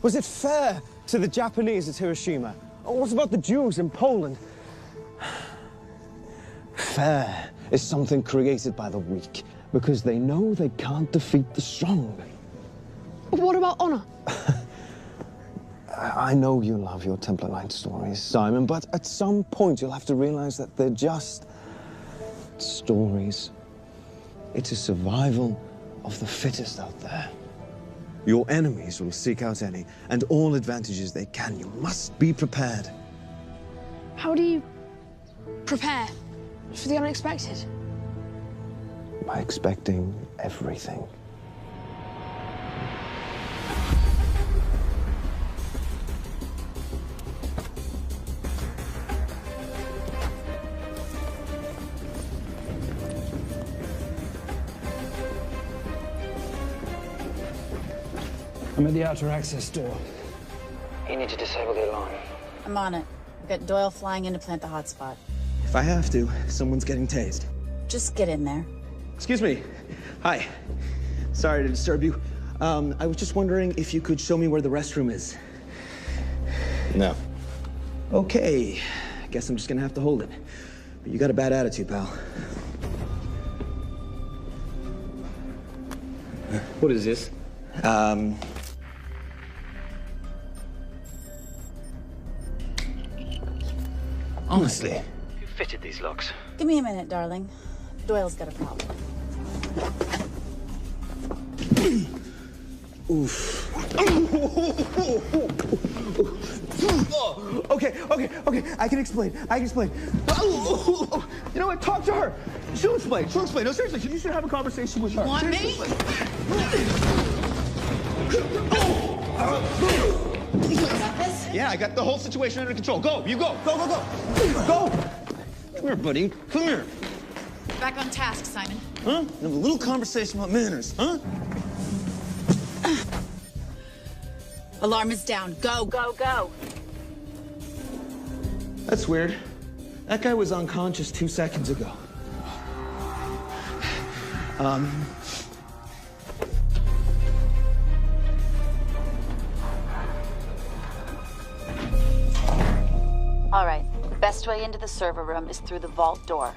Was it fair to the Japanese at Hiroshima? Or what about the Jews in Poland? Fair is something created by the weak because they know they can't defeat the strong. What about honor? I know you love your Templar Knight stories, Simon, but at some point you'll have to realize that they're just stories. It's a survival of the fittest out there. Your enemies will seek out any and all advantages they can. You must be prepared. How do you prepare for the unexpected? By expecting everything. I'm at the outer access door. You need to disable the alarm. I'm on it. I've got Doyle flying in to plant the hotspot. If I have to, someone's getting tased. Just get in there. Excuse me. Hi. Sorry to disturb you. I was just wondering if you could show me where the restroom is. No. Okay. Guess I'm just gonna have to hold it. But you got a bad attitude, pal. What is this? Honestly. Who fitted these locks? Give me a minute, darling. Doyle's got a problem. Oof. Okay. I can explain. You know what? Talk to her. She'll explain. No, seriously, you should have a conversation with her. You want me? Got this? Yeah, I got the whole situation under control. Go, you go. Go. Go. Come here, buddy. Come here. Back on task, Simon. Huh? Have a little conversation about manners, huh? Alarm is down. Go. That's weird. That guy was unconscious 2 seconds ago. All right. The best way into the server room is through the vault door.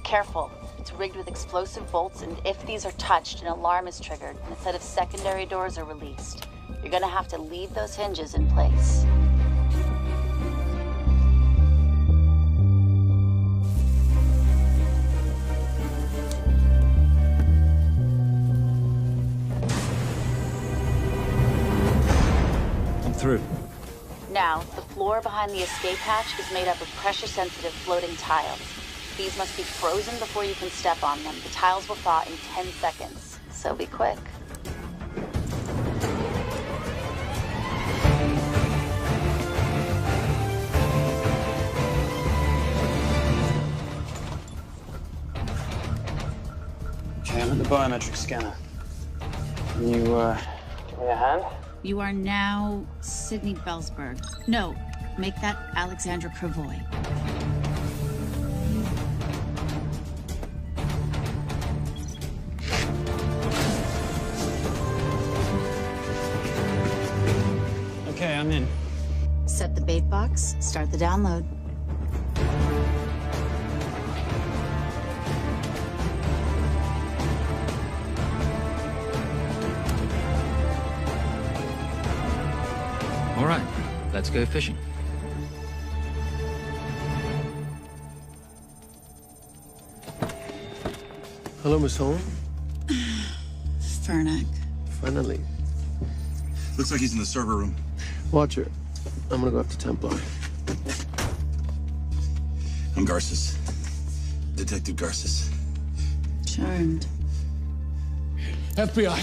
Careful. It's rigged with explosive bolts, and if these are touched, an alarm is triggered, and a set of secondary doors are released. You're gonna have to leave those hinges in place. I'm through. Now, the floor behind the escape hatch is made up of pressure-sensitive floating tiles. These must be frozen before you can step on them. The tiles will thaw in 10 seconds, so be quick. Okay, I'm at the biometric scanner. Can you, give me a hand? You are now Sydney Bellsberg. No, make that Alexandra Cravoy. Okay, I'm in. Set the bait box, start the download. All right, let's go fishing. Hello, Miss Holm. Fernac. Finally. Looks like he's in the server room. Watcher, I'm gonna go after Templar. I'm Garces. Detective Garces. Charmed. FBI.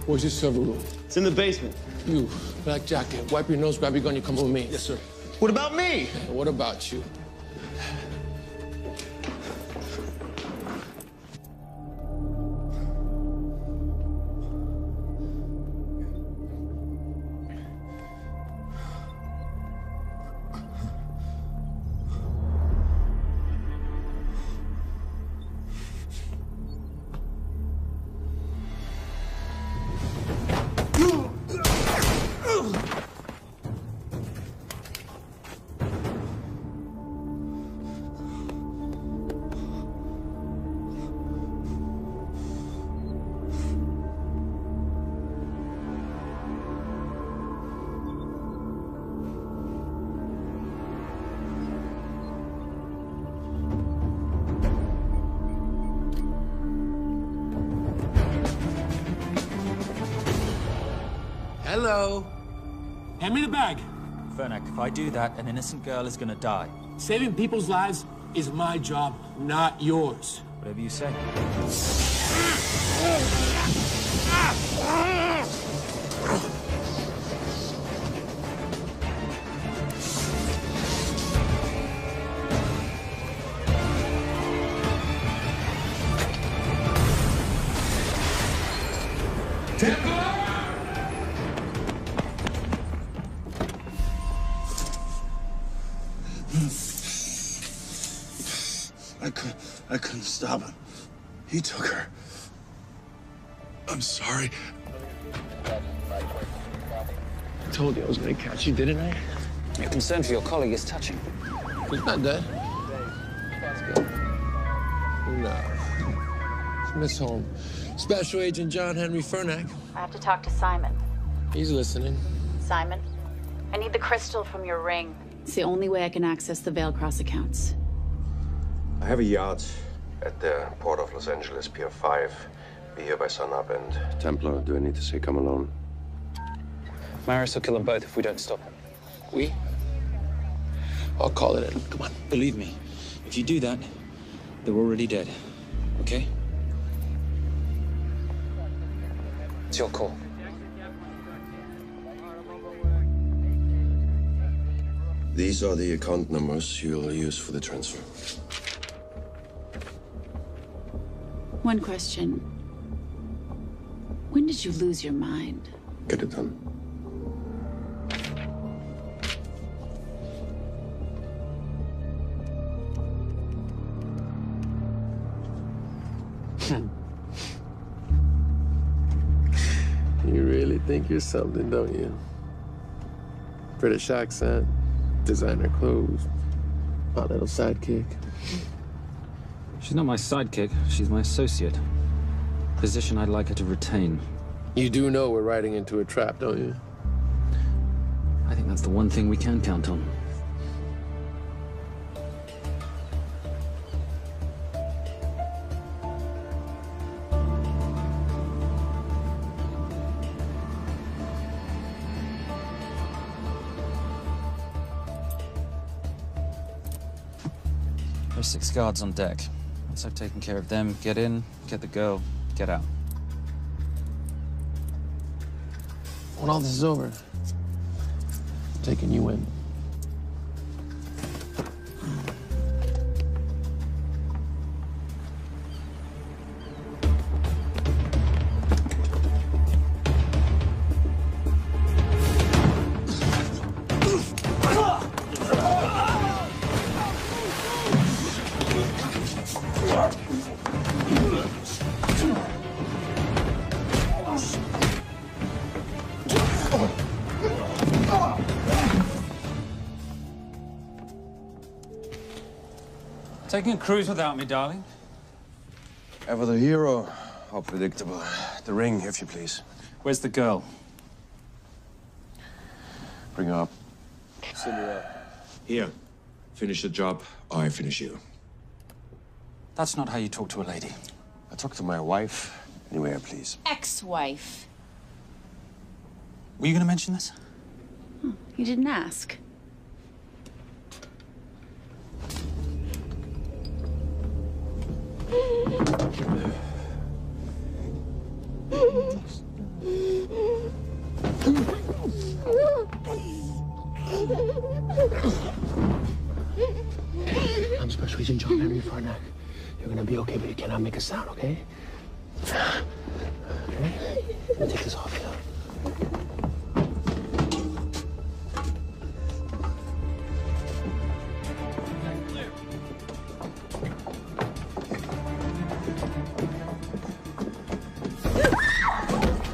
Where's your server room? It's in the basement. You, black jacket, wipe your nose, grab your gun, you come with me. Yes, sir. What about me? What about you? Hello. Hand me the bag. Fernac, if I do that, an innocent girl is gonna die. Saving people's lives is my job, not yours. Whatever you say. Stop it. He took her. I'm sorry. I told you I was gonna catch you, didn't I? Your concern for your colleague is touching. He's not dead. Let's go. No. It's Miss Holmes. Special Agent John Henry Fernack. I have to talk to Simon. He's listening. Simon, I need the crystal from your ring. It's the only way I can access the Veilcross accounts. I have a yacht at the port of Los Angeles, Pier 5. Be here by sunup, and Templar, do I need to say come alone? Maris will kill them both if we don't stop him. We? I'll call it in. Come on. Believe me, if you do that, they're already dead. Okay? It's your call. These are the account numbers you'll use for the transfer. One question. When did you lose your mind? Get it done. You really think you're something, don't you? British accent, designer clothes, my little sidekick. She's not my sidekick. She's my associate. Position I'd like her to retain. You do know we're riding into a trap, don't you? I think that's the one thing we can count on. There's 6 guards on deck. Once I've taken care of them, get in, get the girl, get out. When all this is over, I'm taking you in. Taking a cruise without me, darling? Ever the hero? How predictable. The ring, if you please. Where's the girl? Bring her up. Send her up. Here. Finish the job, or I finish you. That's not how you talk to a lady. I talk to my wife anywhere, please. Ex-wife. Were you gonna mention this? You didn't ask. I'm Special Agent John Henry Fernack. You're gonna be okay, but you cannot make a sound, okay? Okay? Let me take this off you.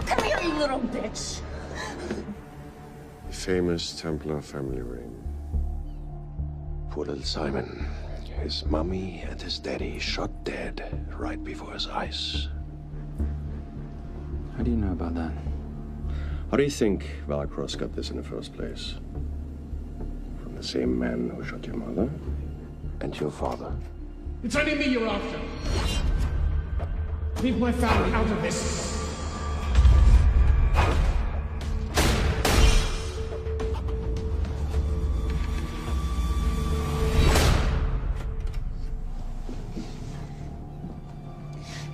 Come here, you little bitch. The famous Templar family ring. Poor little Simon. His mommy and his daddy shot dead right before his eyes. How do you know about that? How do you think Veilcross got this in the first place? From the same man who shot your mother and your father. It's only me you're after. Leave my family out of this.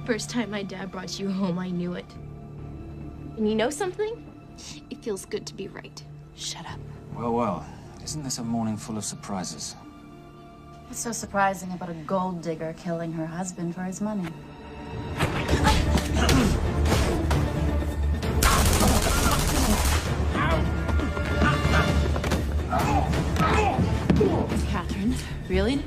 First time my dad brought you home, I knew it. And you know something? It feels good to be right. Shut up. Well, well. Isn't this a morning full of surprises? What's so surprising about a gold digger killing her husband for his money? Catherine, really?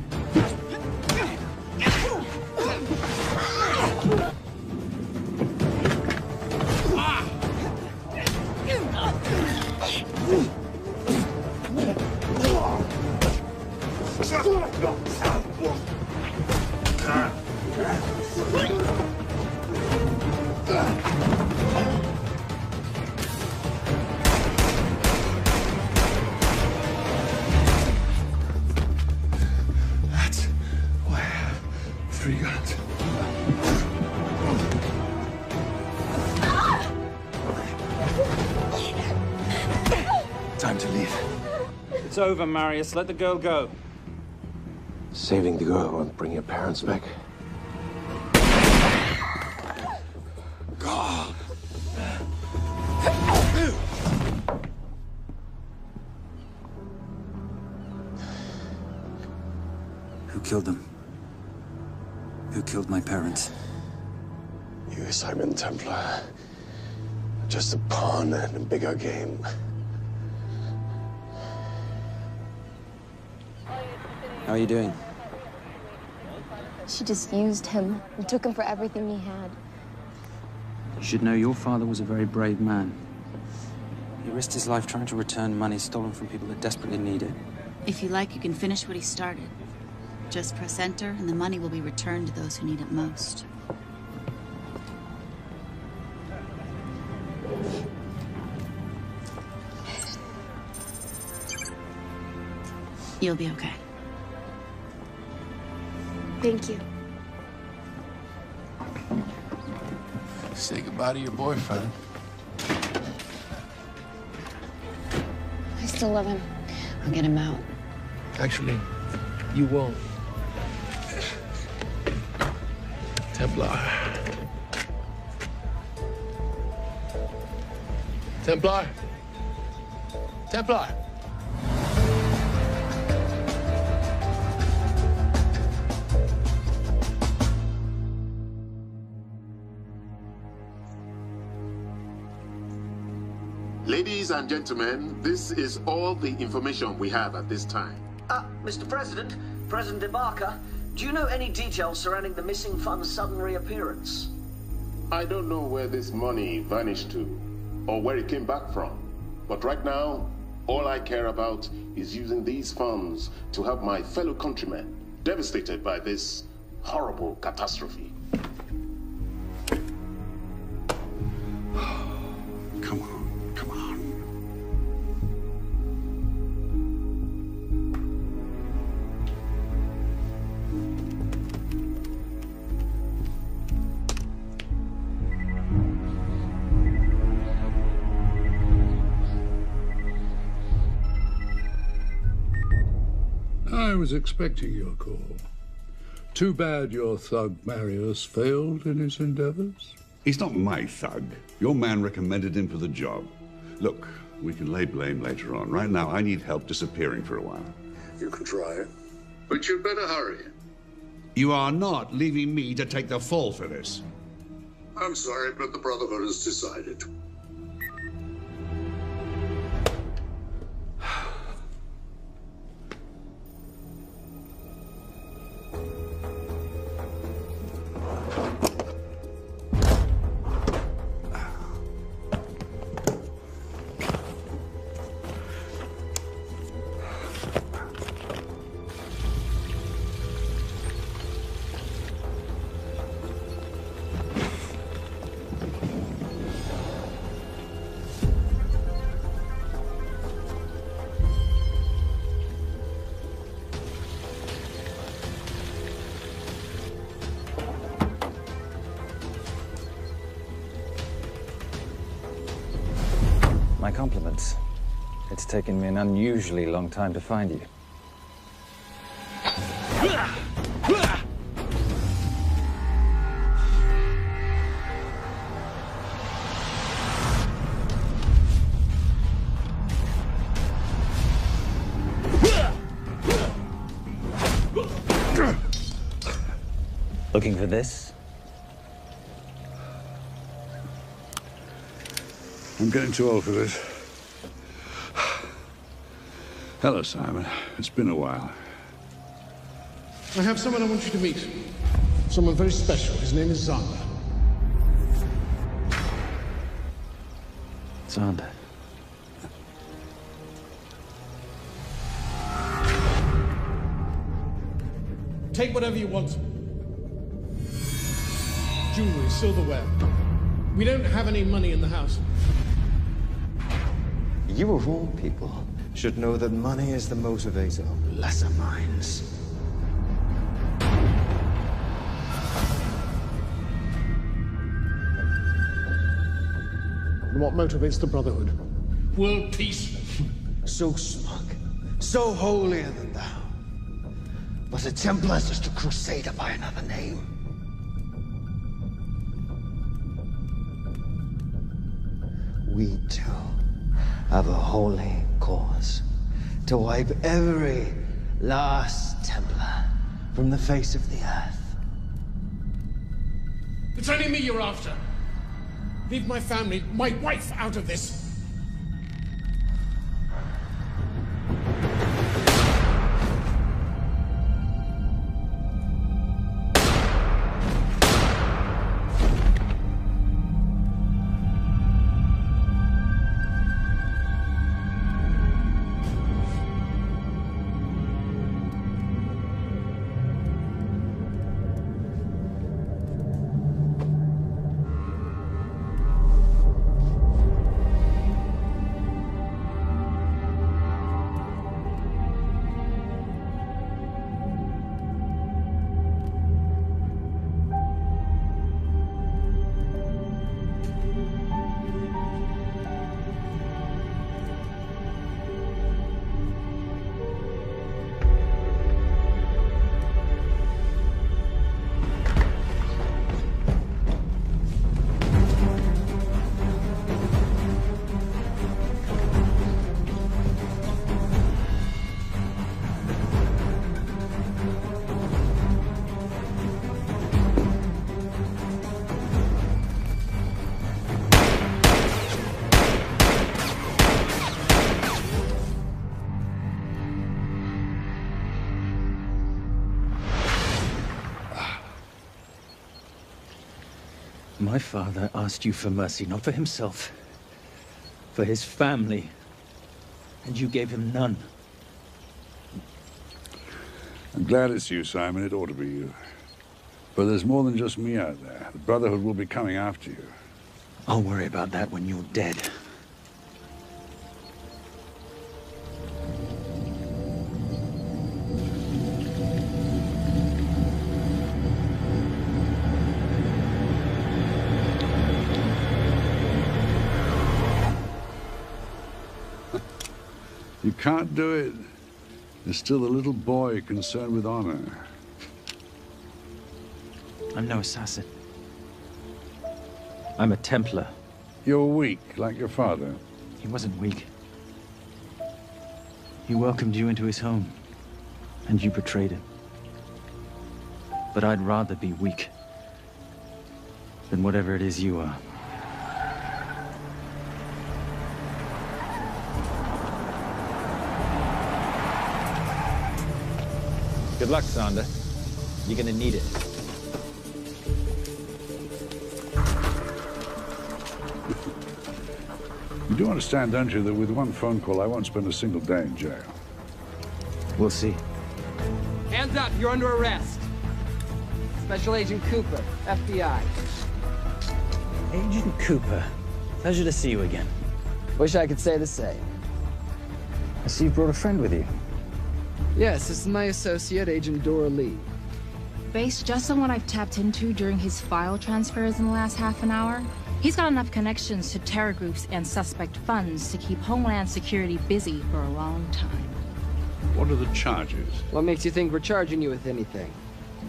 It's over, Marius. Let the girl go. Saving the girl won't bring your parents back. God. Who killed them? Who killed my parents? You, Simon Templar. Just a pawn in a bigger game. How are you doing? She just used him and took him for everything he had. You should know your father was a very brave man. He risked his life trying to return money stolen from people that desperately need it. If you like, you can finish what he started. Just press enter, and the money will be returned to those who need it most. You'll be okay. Thank you. Say goodbye to your boyfriend. I still love him. I'll get him out. Actually, you won't. Templar. Templar. Templar. Ladies and gentlemen, this is all the information we have at this time. Mr. President, President Ibaka, do you know any details surrounding the missing fund's sudden reappearance? I don't know where this money vanished to, or where it came back from. But right now, all I care about is using these funds to help my fellow countrymen devastated by this horrible catastrophe. Come on, come on. I was expecting your call. Too bad your thug Marius failed in his endeavors. He's not my thug. Your man recommended him for the job. Look, we can lay blame later on. Right now, I need help disappearing for a while. You can try it, but you'd better hurry. You are not leaving me to take the fall for this. I'm sorry, but the Brotherhood has decided. My compliments. It's taken me an unusually long time to find you. Looking for this? I'm getting too old for this. Hello, Simon. It's been a while. I have someone I want you to meet. Someone very special. His name is Xander. Xander. Take whatever you want. Jewelry, silverware. We don't have any money in the house. You of all people should know that money is the motivator of lesser minds. And what motivates the Brotherhood? World peace. So smug, so holier than thou. But a Templar's just a crusader by another name. We too have a holy cause to wipe every last Templar from the face of the earth. It's only me you're after. Leave my family, my wife, out of this. My father asked you for mercy, not for himself, for his family, and you gave him none. I'm glad it's you, Simon. It ought to be you. But there's more than just me out there. The Brotherhood will be coming after you. I'll worry about that when you're dead. You can't do it. There's still a little boy concerned with honor. I'm no assassin. I'm a Templar. You're weak, like your father. He wasn't weak. He welcomed you into his home, and you betrayed him. But I'd rather be weak than whatever it is you are. Good luck, Sander. You're gonna need it. You do understand, don't you, that with one phone call, I won't spend a single day in jail. We'll see. Hands up, you're under arrest. Special Agent Cooper, FBI. Agent Cooper, pleasure to see you again. Wish I could say the same. I see you brought a friend with you. Yes, this is my associate, Agent Dora Lee. Based just on what I've tapped into during his file transfers in the last half an hour, he's got enough connections to terror groups and suspect funds to keep Homeland Security busy for a long time. What are the charges? What makes you think we're charging you with anything?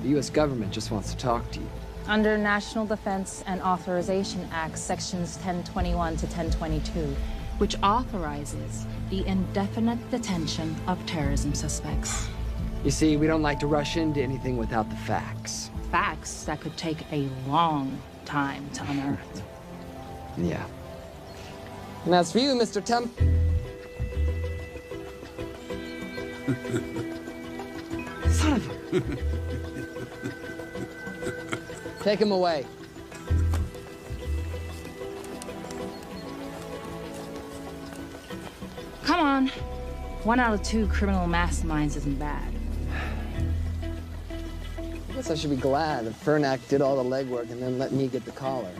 The U.S. government just wants to talk to you. Under National Defense and Authorization Act, Sections 1021 to 1022, which authorizes the indefinite detention of terrorism suspects. You see, we don't like to rush into anything without the facts. Facts that could take a long time to unearth. Yeah. And as for you, Mr. Temp... Son of a... Take him away. Come on. 1 out of 2 criminal masterminds isn't bad. I guess I should be glad that Fernak did all the legwork and then let me get the collar.